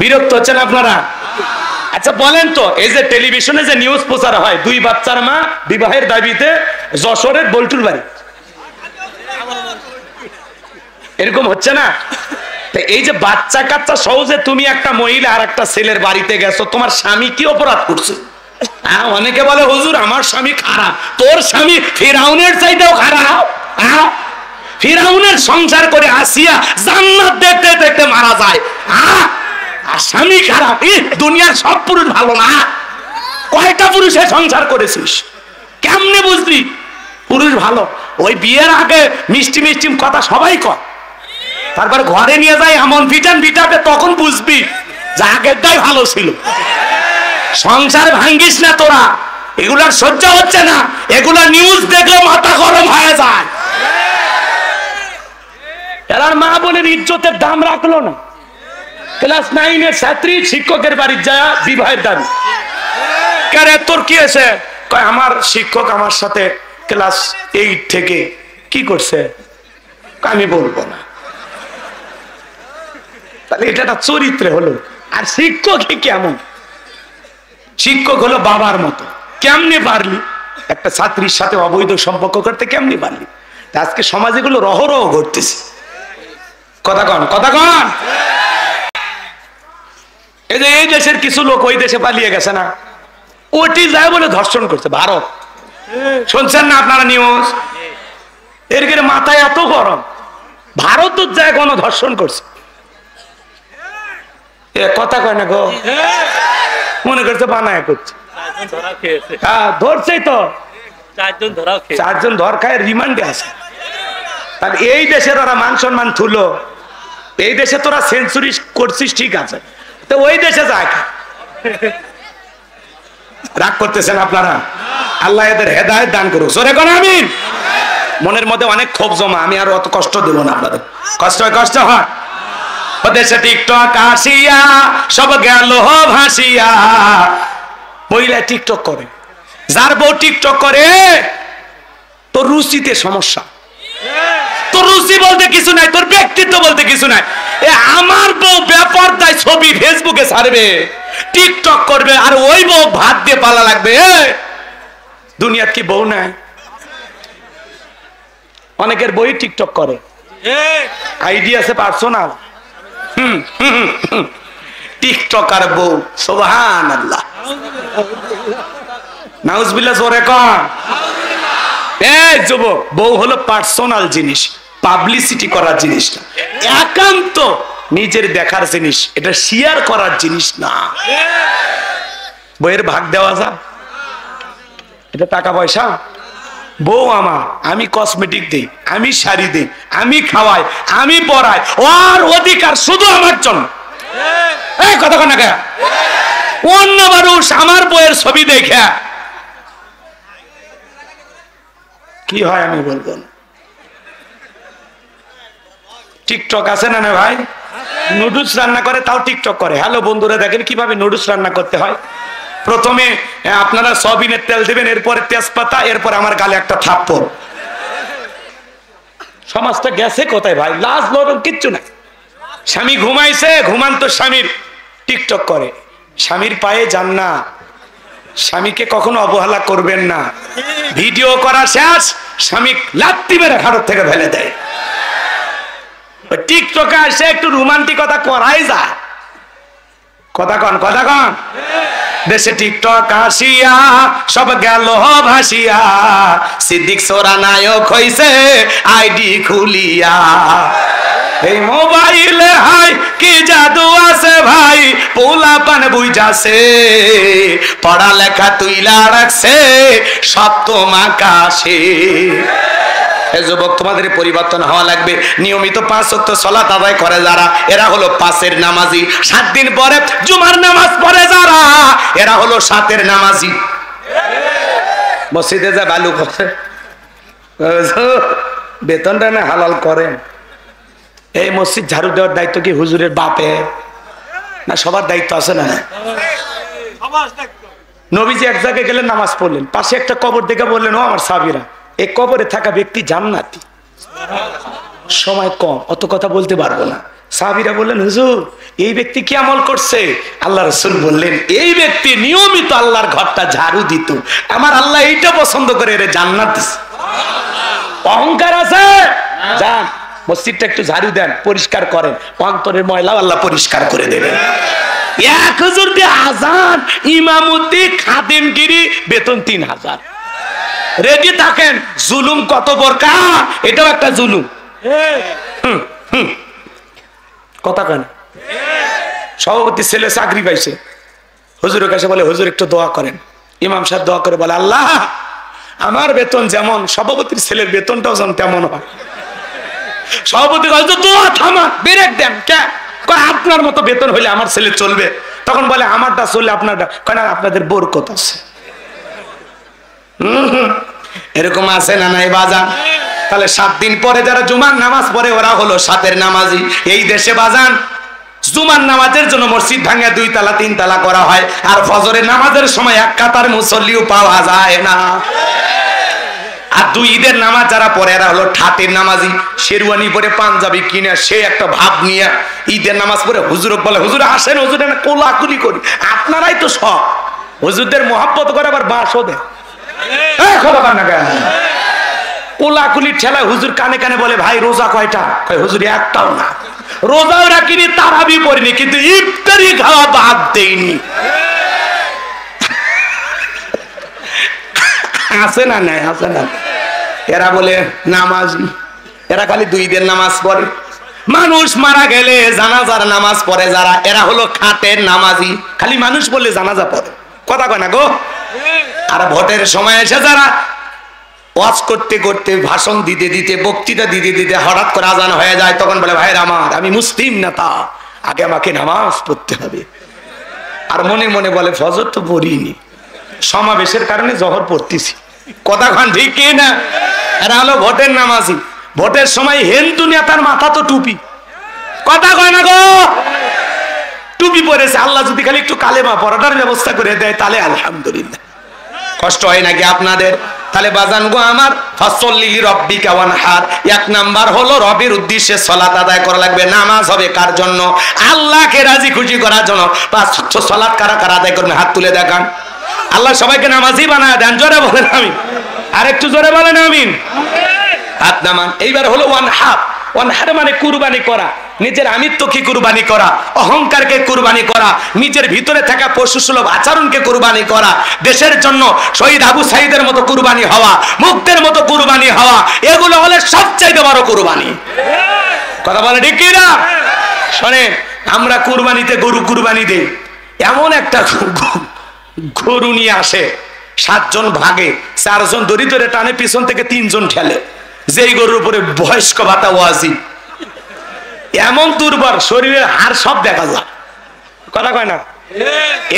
বিরক্ত হচ্ছেন আপনারা? আচ্ছা বলেন তো, এই যে টেলিভিশনে যে নিউজ প্রচার হয় 2 বাচ্চার মা বিবাহের দাবিতে যশোরের বল্টুর বাড়ি, এরকম হচ্ছে না? এই যে বাচ্চা কাচ্চা সহজে তুমি একটা মহিলা আর একটা ছেলের বাড়িতে গেছো, তোমার স্বামী কি অপরাধ করছে? অনেকে বলে হুজুর আমার স্বামী খারাপ। তোর স্বামী ফিরাউনের চাইতেও খারাপ। ফিরাউনের সংসার করে আসিয়া জান্নাত দেখতে দেখতে মারা যায়, আর স্বামী খারাপ। দুনিয়ার সব পুরুষ ভালো না। কয়টা পুরুষের সংসার করেছিস? কেমনে বুঝলি পুরুষ ভালো? ওই বিয়ের আগে মিষ্টি মিষ্টি কথা সবাই কয়, তারপর ঘরে নিয়ে যায় এমন ভিটান ভিটাবে, তখন বুঝবি যে আগেরটাই ভালো ছিল। সংসার ভাঙ্গিস না তোরা, এগুলার সহ্য হচ্ছে না, এগুলা নিউজ দেখলে মাথা গরম হয়ে যায়। এরা মা বোনের ইজ্জতের দাম রাখলো না। ক্লাস 9 এর ছাত্রী শিক্ষকের বাড়ি যায় বিবাহের দাবি। কারে তোর কি আছে? কয় আমার শিক্ষক আমার সাথে ক্লাস 8 থেকে কি করছে, আমি বলবো না। তাহলে এটা একটা চরিত্রে হলো। আর শিক্ষক কেমন? শিক্ষক হলো বাবার মতো। কেমনে পারলি একটা ছাত্রীর সাথে অবৈধ সম্পর্ক করতে? কেমনে পারলি? আজকে সমাজে এগুলো রহরহ ঘটতেছে। কথা কন, কথা কন। এই যে এই দেশের কিছু লোক ওই দেশে পালিয়ে গেছে না, ওটি যায় বলে ধর্ষণ করছে ভারত। শুনছেন না আপনারা নিউজ? এর মাথায় এত গরম, ভারত যায় কোনো ধর্ষণ করছে। কথা কয় না গো, মনে করছে বানায় করছে। হ্যাঁ ধরছেই তো, 4 জন ধর খায় রিমান্ডে আছে। তাহলে এই দেশের ওরা মান সম্মান থুলো। এই দেশে তোরা সেঞ্চুরি করছিস ঠিক আছে, তো ওই দেশে যায়। রাগ করতেছেন আপনারা? আল্লাহ এদের হেদায়েত দান করুক। জোরে কোন আমিন। মনের মধ্যে অনেক ক্ষোভ জমা, আমি আর অত কষ্ট দেব না আপনাদের। কষ্ট হয়, কষ্ট হয়। দেশে টিকটক আসিয়া সব গেল ভাসিয়া। মহিলা টিকটক করে, যার বউ টিকটক করে তোর রুচিতে সমস্যা। তোর রুচি বলতে কিছু নাই, তোর ব্যক্তিত্ব বলতে কিছু নাই। আমার বউ বেপরদায় ছবি ফেসবুকে ছাড়বে, টিকটক করবে, আর ওই বউ ভাত দিয়ে পালা লাগবে। দুনিয়ার কি বউ নাই? অনেকের বই টিকটক করে, আইডি আছে পার্সোনাল। টিকটকার বউ, সুবহানাল্লাহ, নাউজুবিল্লাহ, জোরে কর। এই যুবক, বউ হলো পার্সোনাল জিনিস, পাবলিসিটি করার জিনিস না, একান্ত নিজের দেখার জিনিস, এটা শেয়ার করার জিনিস না। বইয়ের ভাগ দেওয়া যায়, এটা টাকা পয়সা। বউ আমার, আমি কসমেটিক দেই, আমি শাড়ি দেই, আমি খাওয়াই, আমি পড়াই, ওর অধিকার শুধু আমার জন্য। এই কথা কন না কে? অন্য মানুষ আমার বইয়ের ছবি দেখে কি হয় আমি বলবো না। টিকটক আছে না না ভাই? নুডলস রান্না করে, তাও টিকটক করে। হ্যালো বন্ধুরা, দেখেন কিভাবে নুডলস রান্না করতে হয়। প্রথমে আপনারা সয়াবিনের তেল দিবেন, এরপরে তেজপাতা, এরপর আমার গালে একটা থাপ্পড়। সমাজটা গেছে কোথায় ভাই? লাজ লরম কিচ্ছু না। স্বামী ঘুমাইছে, ঘুমান্ত স্বামীর টিকটক করে। স্বামীর পায়ে যান না, স্বামীকে কখনো অবহেলা করবেন না। ভিডিও করা শেষ, স্বামী লাত্তি মেরে ঘাড় থেকে ফেলে দেয়। টিকটকে আসে একটু রোমান্টিকতা করাই যায়। কথা কন, কথা কন। দেশে টিকটক আসিয়া সব গেল ভাসিয়া, সিদ্দিক সোরা নায়ক হইছে আইডি খুলিয়া। এই মোবাইলে হাই কি জাদু আছে ভাই, পোলা পান বুঝাছে, পড়ালেখা তুইলা রাখছে সপ্তম আকাশে। যুবক, তোমাদের পরিবর্তন হওয়া লাগবে। নিয়মিত 5 ওয়াক্ত সালাত আদায় করে যারা, এরা হলো 5-এর নামাজি। 7 দিন পরে জুমার নামাজ পড়ে যারা, এরা হলো 7-এর নামাজি। মসজিদে যা বালু করে, বেতনটা না হালাল করেন। এই মসজিদ ঝাড়ু দেওয়ার দায়িত্ব কি হুজুরের বাপে না? সবার দায়িত্ব আছে না? নবীজি এক জায়গায় গেলেন, নামাজ পড়লেন, পাশে একটা কবর দেখে বললেন, ও আমার সাহাবীরা, এই কবরে থাকা ব্যক্তি জান্নাতি। সময় কম, অত কথা বলতে পারবো না। সাহাবীরা বললেন, হুজুর এই ব্যক্তি কি আমল করছে? আল্লাহ রাসূল বললেন, এই ব্যক্তি নিয়মিত আল্লাহর ঘরটা ঝাড়ু দিত, আমার আল্লাহ এইটা পছন্দ করে, এর জান্নাত দিছে। অহংকার আছে? যান মসজিদটা একটু ঝাড়ু দেন, পরিষ্কার করেন, অন্তরের ময়লা আল্লাহ পরিষ্কার করে দেবেন। এক হুজুর দিয়ে আজান, ইমামতি, খাদেমগিরি, বেতন 3000। রেডি থাকেন। জুলুম কত বরকা, এটাও একটা জুলুম। কথা কেন? সভাপতি ছেলে চাকরি পাইছে, হুজুরের কাছে বলে, হুজুর একটু দোয়া করেন। ইমাম সাহেব দোয়া করে বলে, আল্লাহ আমার বেতন যেমন, সভাপতির ছেলের বেতনটাও যেন তেমন হয়। সভাপতি বলছে, দোয়া থামা, ব্রেক দেন। কে? আপনার মতো বেতন হইলে আমার ছেলে চলবে। তখন বলে, আমারটা চললে আপনারটা। কেন? আপনাদের বরকত আছে। এরকম আছে না নাই বাজান? তাহলে 7 দিন পরে যারা জুমার নামাজ পড়ে, ওরা হলো 7-এর নামাজি। এই দেশে বাজান জুমার নামাজের জন্য মসজিদ ভাঙা 2 তালা 3 তালা করা হয়, আর ফজরের নামাজের সময় এক কাতার মুসল্লিও পাওয়া যায় না। আর 2 ঈদের নামাজ যারা পড়ে, এরা হলো ঠাটের নামাজি। শেরওয়ানি পরে, পাঞ্জাবি কিনে, সে একটা ভাব নিয়ে ঈদের নামাজ পড়ে হুজুর বলে, হুজুর আসেন, হুজুর কোলাকুলি করি। আপনারাই তো সব হুজুরদের মহব্বত করে, আবার বাসও দেয়। কোলাকুলি ঠেলা হুজুর কানে কানে বলে, ভাই রোজা কয়টা? হুজুর একটাও না। রোজাও রাখিনি, তারাবি পড়িনি, কিন্তু ইফতারি খাওয়া বাদ দেয়নি। আছে না নাই? আছে না? এরা বলে নামাজি, এরা খালি 2 ঈদের নামাজ পড়ে। মানুষ মারা গেলে জানাজার নামাজ পড়ে যারা, এরা হলো খাটের নামাজি। খালি মানুষ বললে জানাজা পড়ে। কথা কয় না গো? আর ভোটের সময় এসে যারা ওয়াজ করতে করতে, ভাষণ দিতে দিতে, বক্তৃতা দিতে দিতে হঠাৎ করে আজান হয়ে যায়, তখন বলে, ভাইরা আমার, আমি মুসলিম নেতা, আগে আমাকে নামাজ পড়তে হবে। আর মনে মনে বলে, ফজর তো পড়িনি, সমাবেশের কারণে জহর পড়তেছি। কথা কন ঠিক কি না? এরা হলো ভোটের নামাজি। ভোটের সময় হিন্দু নেতার মাথা তো টুপি। কথা কয় না গো? টুপি পরেছে। আল্লাহ যদি খালি একটু কালেমা পড়াটার ব্যবস্থা করে দেয়, তাহলে আলহামদুলিল্লাহ। কষ্ট হয় নাকি আপনাদের? তাহলে বাজান গো আমার, ফাসল্লি লিরাব্বিকা ওয়ানহার, এক নাম্বার হলো রবের উদ্দেশ্যে সালাত আদায় করা লাগবে। নামাজ হবে কার জন্য? আল্লাহকে রাজি খুশি করার জন্য। পাঁচ ওয়াক্ত সালাত কারা কারা আদায় করবেন? হাত তুলে দেখান। আল্লাহ সবাইকে নামাজি বানায় দেন। জোরে বলেন আমিন। আর একটু জোরে বলেন আমিন। হাত নামান। এইবার হলো ওয়ানহার। ওয়ানহার মানে কুরবানি করা, নিজের আমিত্বকে কুরবানি করা, অহংকারকে কুরবানি করা, নিজের ভিতরে থাকা পশুসুলভ আচরণকে কুরবানি করা, দেশের জন্য শহীদ আবু সাইদের মতো কুরবানি হওয়া, মুক্তের মতো কুরবানি হওয়া, এগুলো হলে সবচাইতে বড় কুরবানি। কথা বলে ঠিক কিনা? শোনেন, আমরা কুরবানিতে গরু কুরবানি দেই, এমন একটা গরু নিয়ে আসে, 7 জন ভাগে, 4 জন দড়ি ধরে টানে, পিছন থেকে 3 জন ঠেলে। যেই গরুর উপরে বয়স্ক ভাতা ওয়াজিব, এমন দুর্বল, শরীরের হাড় সব দেখা যায়। কথা কয় না?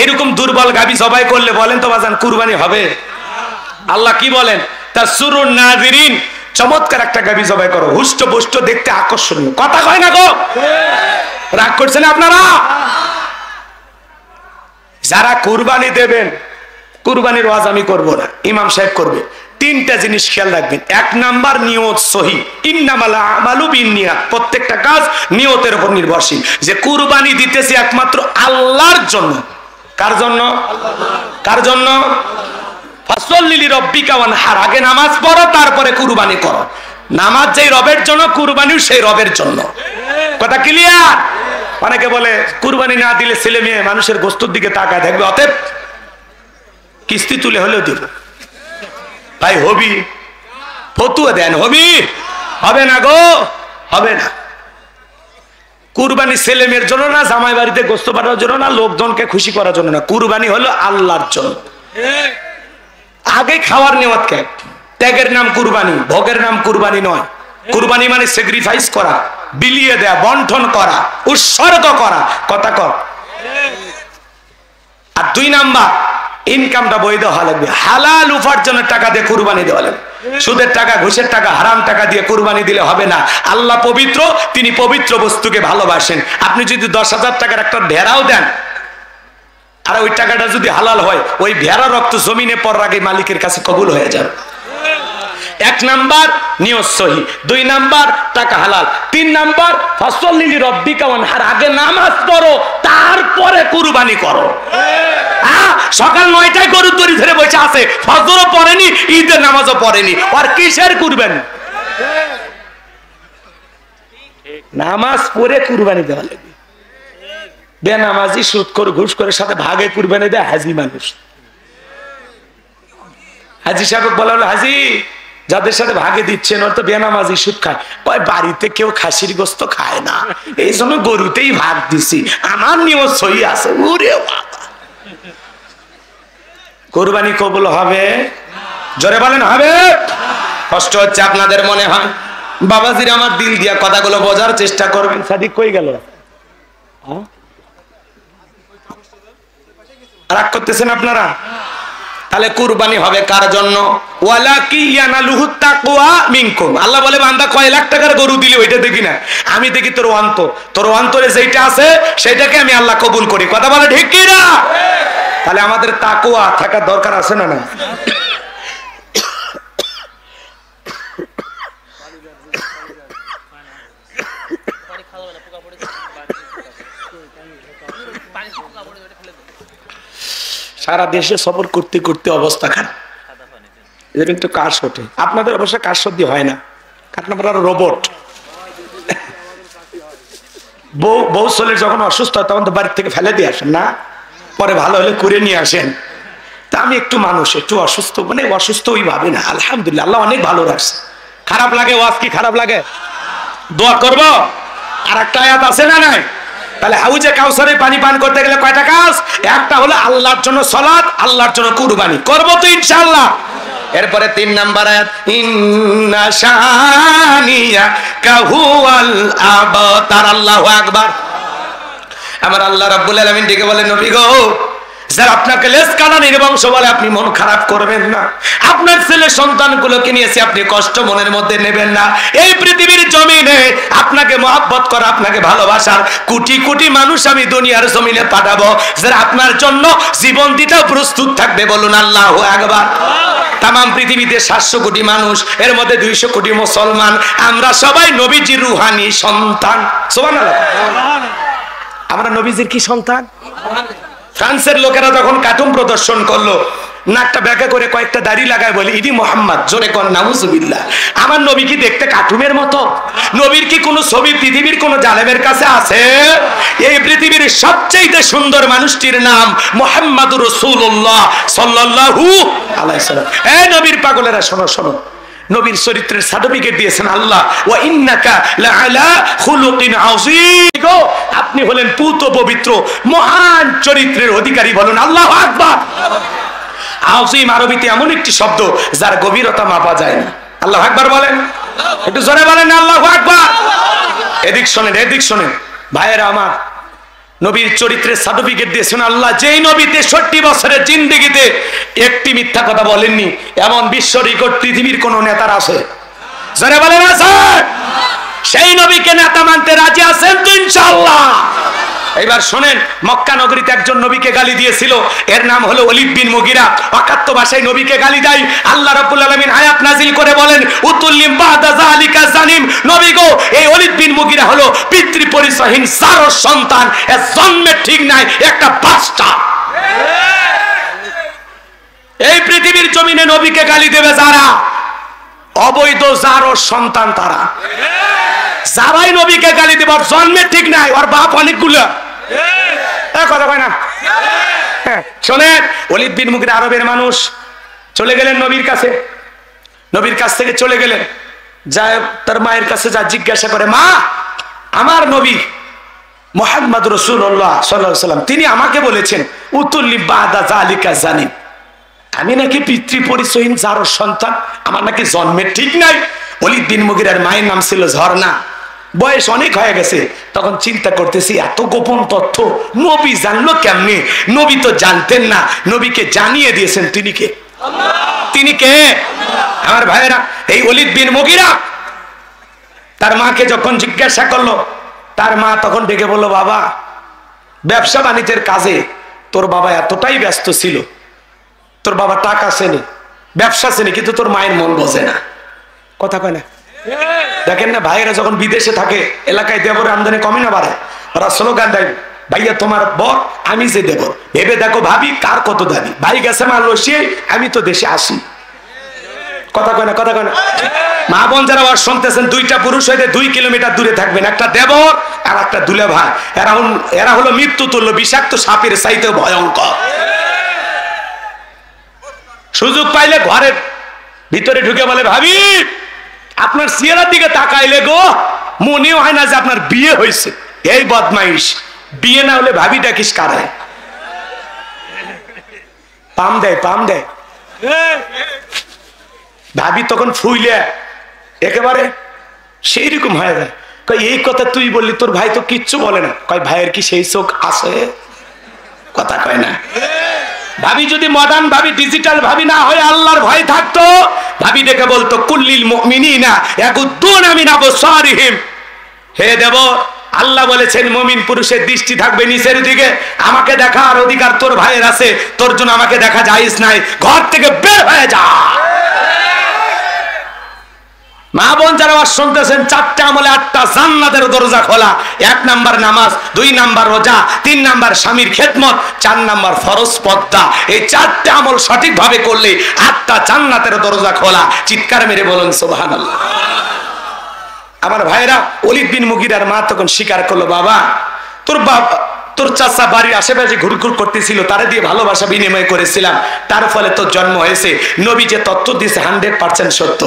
এরকম দুর্বল গাবি জবাই করলে বলেন তো বাজান কুরবানি হবে? আল্লাহ কি বলেন? তাসরুন নাযিরিন, চমৎকার একটা গাবি জবাই করো, হুষ্ট পুষ্ট, দেখতে আকর্ষণীয়। কথা কয় না গো? রাগ করছেন আপনারা? যারা কুরবানি দেবেন, কুরবানির ওয়াজ আমি করব না, ইমাম সাহেব করবে। 3টা জিনিস খেয়াল রাখবেন। 1 নাম্বার, নিয়ত সহি। ইন্নামাল আমালু বিন্নিয়াত, প্রত্যেকটা কাজ নিয়তের উপর নির্ভরশীল। যে কুরবানি দিতেছি একমাত্র আল্লাহর জন্য। কার জন্য? কার জন্য? ফাসল্লি লিরাব্বিকা ওয়ানহার, আগে নামাজ পড়ো, তারপরে কুরবানি করো। নামাজ যেই রবের জন্য, কুরবানিও সেই রবের জন্য। কথা ক্লিয়ার? অনেকে বলে কুরবানি না দিলে ছেলে মেয়ে মানুষের গোস্তর দিকে তাকায় থাকবে, অতএব কিস্তি তুলে হলেও দিব। ভাই হবি, ফতুয়া দেন, হবি? হবে না গো, হবে না। কুরবানি ছেলে মেয়ের জন্য না, জামাই বাড়িতে গোস্ত পাঠানোর জন্য না, লোকজনকে খুশি করার জন্য না। কুরবানি হলো আল্লাহর জন্য। আগে খাওয়ার নিয়ত কে? ত্যাগের নাম কুরবানি, ভোগের নাম কুরবানি নয়। কুরবানি মানে স্যাক্রিফাইস করা, বিলিয়ে দেয়া, বন্টন করা, উৎসর্গ করা। কথা কর। আর 2 নাম্বার, ইনকামটা বৈধ হওয়া লাগবে। হালাল উপার্জনের টাকা দিয়ে কুরবানি দেওয়া লাগবে। সুদের টাকা, ঘুষের টাকা, হারাম টাকা দিয়ে কুরবানি দিলে হবে না। আল্লাহ পবিত্র, তিনি পবিত্র বস্তুকে ভালোবাসেন। আপনি যদি 10,000 টাকার একটা ভেড়াও দেন, আর ওই টাকাটা যদি হালাল হয়, ওই ভেড়া রক্ত জমিনে পড়ার আগে মালিকের কাছে কবুল হয়ে যাবে। 1 নাম্বার নিয়ত সহি, 2 নাম্বার টাকা হালাল, 3 নাম্বার ফাসল্লি লিরাব্বিকা ওয়ানহার, আগে নামাজ পড়ো, তারপরে কুরবানি করো। সকাল 9টায় গরু দড়ি ধরে বসে আছে, ফজরও পড়েনি, ঈদের নামাজও পড়েনি, আর কিসের কুরবানি? নামাজ পড়ে কুরবানি দেওয়া লাগবে। বেনামাজি, সুদখোর, ঘুষখোরের সাথে ভাগে কুরবানি দেয় হাজি মানুষ। হাজি সাহেব বলা হলো, হাজি যাদের সাথে ভাগে দিচ্ছেন ওর তো বেনামাজি, সুদ খায়। বাড়িতে কেউ খাসির গোস্ত খায় না, এই জন্য গরুতেই ভাগ দিছি, আমার নিয়ত সহি আছে। ওরে বাবা, কুরবানি কবুল হবে? জোরে বলেন হবে? কষ্ট হচ্ছে আপনাদের মনে হয়? বাবাজির আমার দিল দিয়া কথাগুলো বোঝার চেষ্টা করবেন। সাদিক কই গেল? রাগ করতেছেন আপনারা? তাহলে কুরবানি হবে কার জন্য? ওয়ালাকি ইয়ানালুহুত তাকওয়া মিনকুম। আল্লাহ বলে, বান্দা কয় লাখ টাকার গরু দিলি ওইটা দেখি না, আমি দেখি তোর অন্তর। তোর অন্তরে যেটা আছে সেটাকে আমি আল্লাহ কবুল করি। কথা বলে ঠিক কি না? তাহলে আমাদের তাকওয়া থাকার দরকার আছে না? না, সারা দেশে সফর করতে করতে অবস্থা খারাপ, এদের একটু কাশ ওঠে। আপনাদের অবশ্য কাশ সর্দি হয় না, কারণ আপনারা রোবট। বউ ছেলে যখন অসুস্থ হয় তখন তো বাড়ির থেকে ফেলে দিয়ে আসেন না, পরে ভালো হলে করে নিয়ে আসেন। তা আমি একটু মানুষ, একটু অসুস্থ, মানে অসুস্থ ওই ভাবে না, আলহামদুলিল্লাহ আল্লাহ অনেক ভালো রাখছে। খারাপ লাগে ওয়াজ কি খারাপ লাগে? দোয়া করবো। আর একটা আয়াত আছে না নাই? তাহলে হাউজে কাউসারে পানি পান করতে গেলে কয়টা কাজ? একটা হলো আল্লাহর জন্য সালাত, আল্লাহর জন্য কুরবানি করবো তো ইনশাআল্লাহ। এরপরে 3 নাম্বার আয়াত, ইন্না শানিয়াকা হুয়াল আবতার। আল্লাহু আকবার। আমার আল্লাহ রাব্বুল আলামিন ডেকে বলেন, নবী গো, যারা আপনাকে লেজ কানানির বংশ বলে আপনি মন খারাপ করবেন না। আপনার ছেলে সন্তানগুলোকে নিয়েছে, আপনি কষ্ট মনের মধ্যে নেবেন না। এই পৃথিবীর জমিনে আপনি আপনাকে মহব্বত করা, আপনাকে ভালোবাসার কোটি কোটি মানুষ আমি দুনিয়ার জমিনে পাঠাবো, যারা আপনার জন্য জীবন দিতেও প্রস্তুত থাকবে। বলুন আল্লাহু আকবার। তাম পৃথিবীতে 700 কোটি মানুষ, এর মধ্যে 200 কোটি মুসলমান। আমরা সবাই নবীজির রুহানি সন্তান। সুবহানাল্লাহ। আমরা নবীজির কি সন্তান? ফ্রান্সের লোকেরা যখন কার্টুন প্রদর্শন করলো, নাকটা ব্যাকা করে কয়েকটা দাড়ি লাগায় বলে ইদি মোহাম্মদ, জোরে কর নাউজুবিল্লাহ। আমার নবী কি দেখতে কার্টুনের মতো? নবীর কি কোনো ছবি পৃথিবীর কোন জালেমের কাছে আছে? এই পৃথিবীর সবচেয়ে সুন্দর মানুষটির নাম মুহাম্মাদুর রাসূলুল্লাহ সাল্লাল্লাহু আলাইহি ওয়াসাল্লাম। এই নবীর পাগলেরা শোনো শোনো, নবীর চরিত্রের সার্টিফিকেট দিয়েছেন আল্লাহ, ওয়া ইন্নাকা লাআলা খুলুকিন আযীম। আপনি হলেন পুত পবিত্র মহান চরিত্রের অধিকারী। বলুন আল্লাহু আকবার। আযীম আরবিতে এমন একটি শব্দ যার গভীরতা মাপা যায় না। আল্লাহু আকবার বলেন, একটু জোরে বলেন আল্লাহু আকবার। এদিক শোনেন, এদিক শোনেন ভাইয়েরা আমার, নবীর চরিত্রের সার্টিফিকেট দিয়েছেন আল্লাহ। যেই নবী 63 বছরের জিন্দেগিতে একটি মিথ্যা কথা বলেননি, এমন বিশ্ব রেকর্ড পৃথিবীর কোন নেতার আছে? জোরে বলেন আছে? সেই নবীকে নেতা মানতে রাজি আছেন তো ইনশাআল্লাহ? এবার শোনেন, মক্কা নগরীতে একজন নবীকে গালি দিয়েছিল, এর নাম হলো ওলীদ বিন মুগিরা। অকাত্য ভাষায় নবীকে গালি দেয়। আল্লাহ রাব্বুল আলামিন আয়াত নাজিল করে বলেন, উতুল্লিম বাদা যালিকা জানিম। নবী গো, এই ওলীদ বিন মুগিরা হলো পিতৃ পরিচয়হীন জারর সন্তান, এর জন্মে ঠিক নাই, একটা বাচ্চা। এই পৃথিবীর জমিনে নবীকে গালি দেবে যারা, অবৈধ জারর সন্তান তারা। যারাই নবীকে গালি দেবে, ওর জন্মে ঠিক নাই, ওর বাপ অনেকগুলো। কথা কয় না? শোনেন, ওলীদ বিন মুগিরা আরবের মানুষ, চলে গেলেন নবীর কাছে। নবীর কাছ থেকে চলে গেলেন, যায় তার মায়ের কাছে যা জিজ্ঞাসা করে, মা, আমার নবী মুহাম্মদ রাসূলুল্লাহ সাল্লাল্লাহু আলাইহি ওয়াসাল্লাম তিনি আমাকে বলেছেন উতুল্লি বাদা যালিকা জানিম, আমি নাকি পিতৃ পরিচয়হীন জারর সন্তান, আমার নাকি জন্মের ঠিক নাই। ওলীদ বিন মুগিরার মায়ের নাম ছিল ঝর্ণা। বয়স অনেক হয়ে গেছে। তখন চিন্তা করতেছি, এত গোপন তথ্য নবী জানলো কেমনে? নবী তো জানতেন না, নবীকে জানিয়ে দিয়েছেন। তিনি কে? তিনি কে? আমার ভাইয়েরা, এই ওলীদ বিন মুগিরা তার মাকে যখন জিজ্ঞাসা করলো, তার মা তখন ডেকে বলল, বাবা, ব্যবসা বাণিজ্যের কাজে তোর বাবা এতটাই ব্যস্ত ছিল, তোর বাবা টাকা চেনে, ব্যবসা চেনে, কিন্তু তোর মায়ের মন বোঝে না। কথা কয় না? দেখেন না, ভাইয়েরা যখন বিদেশে থাকে, এলাকায় দেবরের আমদানি কমে না বাড়ে? ওরা স্লোগান দেয়, ভাইয়া তোমার বর, আমি যে দেবর, ভেবে দেখো ভাবি কার কত দাবি। ভাই গেছে মা লসিয়ে, আমি তো দেশে আসি। কথা কয় না? কথা কয় না? মা বোন যারা ওয়াজ শুনতেছেন, দুইটা পুরুষ হইতে 2 কিলোমিটার দূরে থাকবেন, একটা দেবর আর একটা দুলে ভাই। এরা হলো মৃত্যু তুল্য, বিষাক্ত সাপের চাইতে ভয়ঙ্কর। সুযোগ পাইলে ঘরের ভিতরে ঢুকে বলে, ভাবি, আপনার চেহারার দিকে তাকাইলে গো মনেও হয় না যে আপনার বিয়ে হয়েছে। এই বদমাইশ, বিয়ে না হলে ভাবি ডাকিস কারে? পাম দেয়, পাম দেয়। ভাবি তখন ফুইলে একেবারে সেই রকম হয়ে যায়। কই, এই কথা তুই বললি, তোর ভাই তো কিচ্ছু বলে না। কয়, ভাইয়ের কি সেই চোখ আছে? কথা কয় না? ভাবি যদি মডার্ন ভাবি, ডিজিটাল ভাবি না হয়ে আল্লাহর ভয় থাকতো, ভাবি ডেকে বলতো, কুল্লিল মুমিনিনা ইয়াগুদ্দুনা মিন আবসারিহিম। হে দেব, আল্লাহ বলেছেন মুমিন পুরুষের দৃষ্টি থাকবে নিচের দিকে। আমাকে দেখার অধিকার তোর ভাইয়ের আছে, তোর জন্য আমাকে দেখা জায়েজ নাই, ঘর থেকে বের হয়ে যা। মা বোন যারা ওয়াজ শুনতেছেন, 4টা আমলে 8টা জান্নাতের দরজা খোলা। 1 নাম্বার নামাজ, 2 নাম্বার রোজা, 3 নাম্বার স্বামীর খেদমত, 4 নাম্বার ফরজ পর্দা। এই 4টা আমল সঠিকভাবে করলে 8টা জান্নাতের দরজা খোলা। চিৎকার মেরে বলুন সুবহানাল্লাহ। আমার ভাইরা, ওলীদ বিন মুগিরার মা তখন স্বীকার করলো, বাবা, তোর চাচা বাড়ির আশেপাশে ঘুরঘুর করতেছিল, তারে দিয়ে ভালোবাসা বিনিময় করেছিলাম, তার ফলে তোর জন্ম হয়েছে। নবী যে তথ্য দিয়েছে 100% সত্য।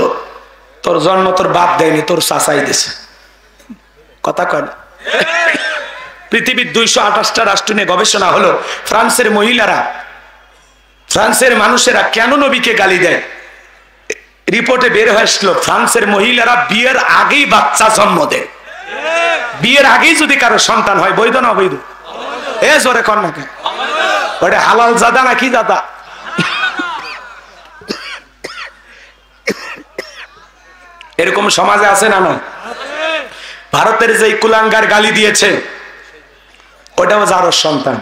তোর জন্ম তোর বাপ দেয়নি, তোর চাচাই দিয়েছে। কথা কয়? পৃথিবীর 228টা রাষ্ট্র নিয়ে গবেষণা হলো। ফ্রান্সের মহিলারা, ফ্রান্সের মানুষেরা কেন নবীকে গালি দেয়, রিপোর্টে বের হয়েছিল, ফ্রান্সের মহিলারা বিয়ের আগেই বাচ্চা জন্ম দেয়। বিয়ের আগেই যদি কারো সন্তান হয়, বৈধ না অবৈধ? এ জোরে কর না কেন? ওটা হালাল জাদা না কি জাদা? এরকম সমাজে আছে না? নয়? ভারতের যে কুলাঙ্গার গালি দিয়েছে ওটাও জারোর সন্তান।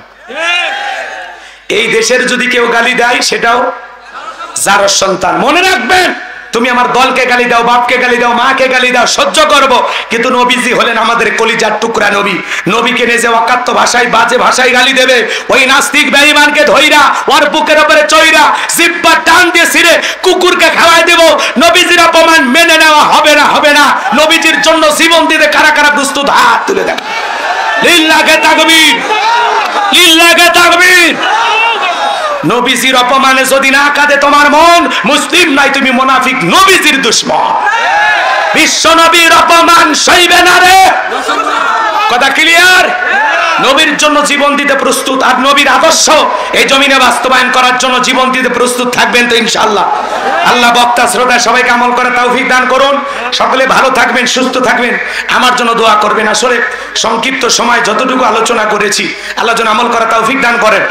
এই দেশের যদি কেউ গালি দেয় সেটাও জারোর সন্তান। মনে রাখবেন, তুমি আমার দলকে গালি দাও, বাপকে গালি দাও, মাকে গালি দাও, সহ্য করব, কিন্তু নবীজি হলেন আমাদের কলিজার টুকরা নবী। নবীকে নিজে অকাত্য ভাষায়, বাজে ভাষায় গালি দেবে, ওই নাস্তিক বেঈমানকে ধইরা ওর বুকের উপরে চইরা জিহ্বা টান দিয়ে ছিঁড়ে কুকুরকে খাওয়াই দেব। নবীজির অপমান মেনে নেওয়া হবে না, হবে না। নবীজির জন্য জীবন দিতে কারা কারা প্রস্তুত? হাত তুলে দেন। লিল্লাহে তাকবীর, লিল্লাহে তাকবীর। নবীজির অপমানে যদি না কাঁদে তোমার মন, মুসলিম নাই, তুমি মুনাফিক, নবীজির দুশমন। বিশ্ব নবীর অপমান সইবে না রে। কথা ক্লিয়ার? নবীর জন্য জীবন দিতে প্রস্তুত, আর নবীর আদর্শ এই জমিনে বাস্তবায়ন করার জন্য জীবন দিতে প্রস্তুত থাকবেন তো ইনশাআল্লাহ। আল্লাহ বক্তা শ্রোতা সবাইকে আমল করে তৌফিক দান করুন। সকলে ভালো থাকবেন, সুস্থ থাকবেন, আমার জন্য দোয়া করবেন। আসলে সংক্ষিপ্ত সময় যতটুকু আলোচনা করেছি, আল্লাহ যেন আমল করা তৌফিক দান করেন।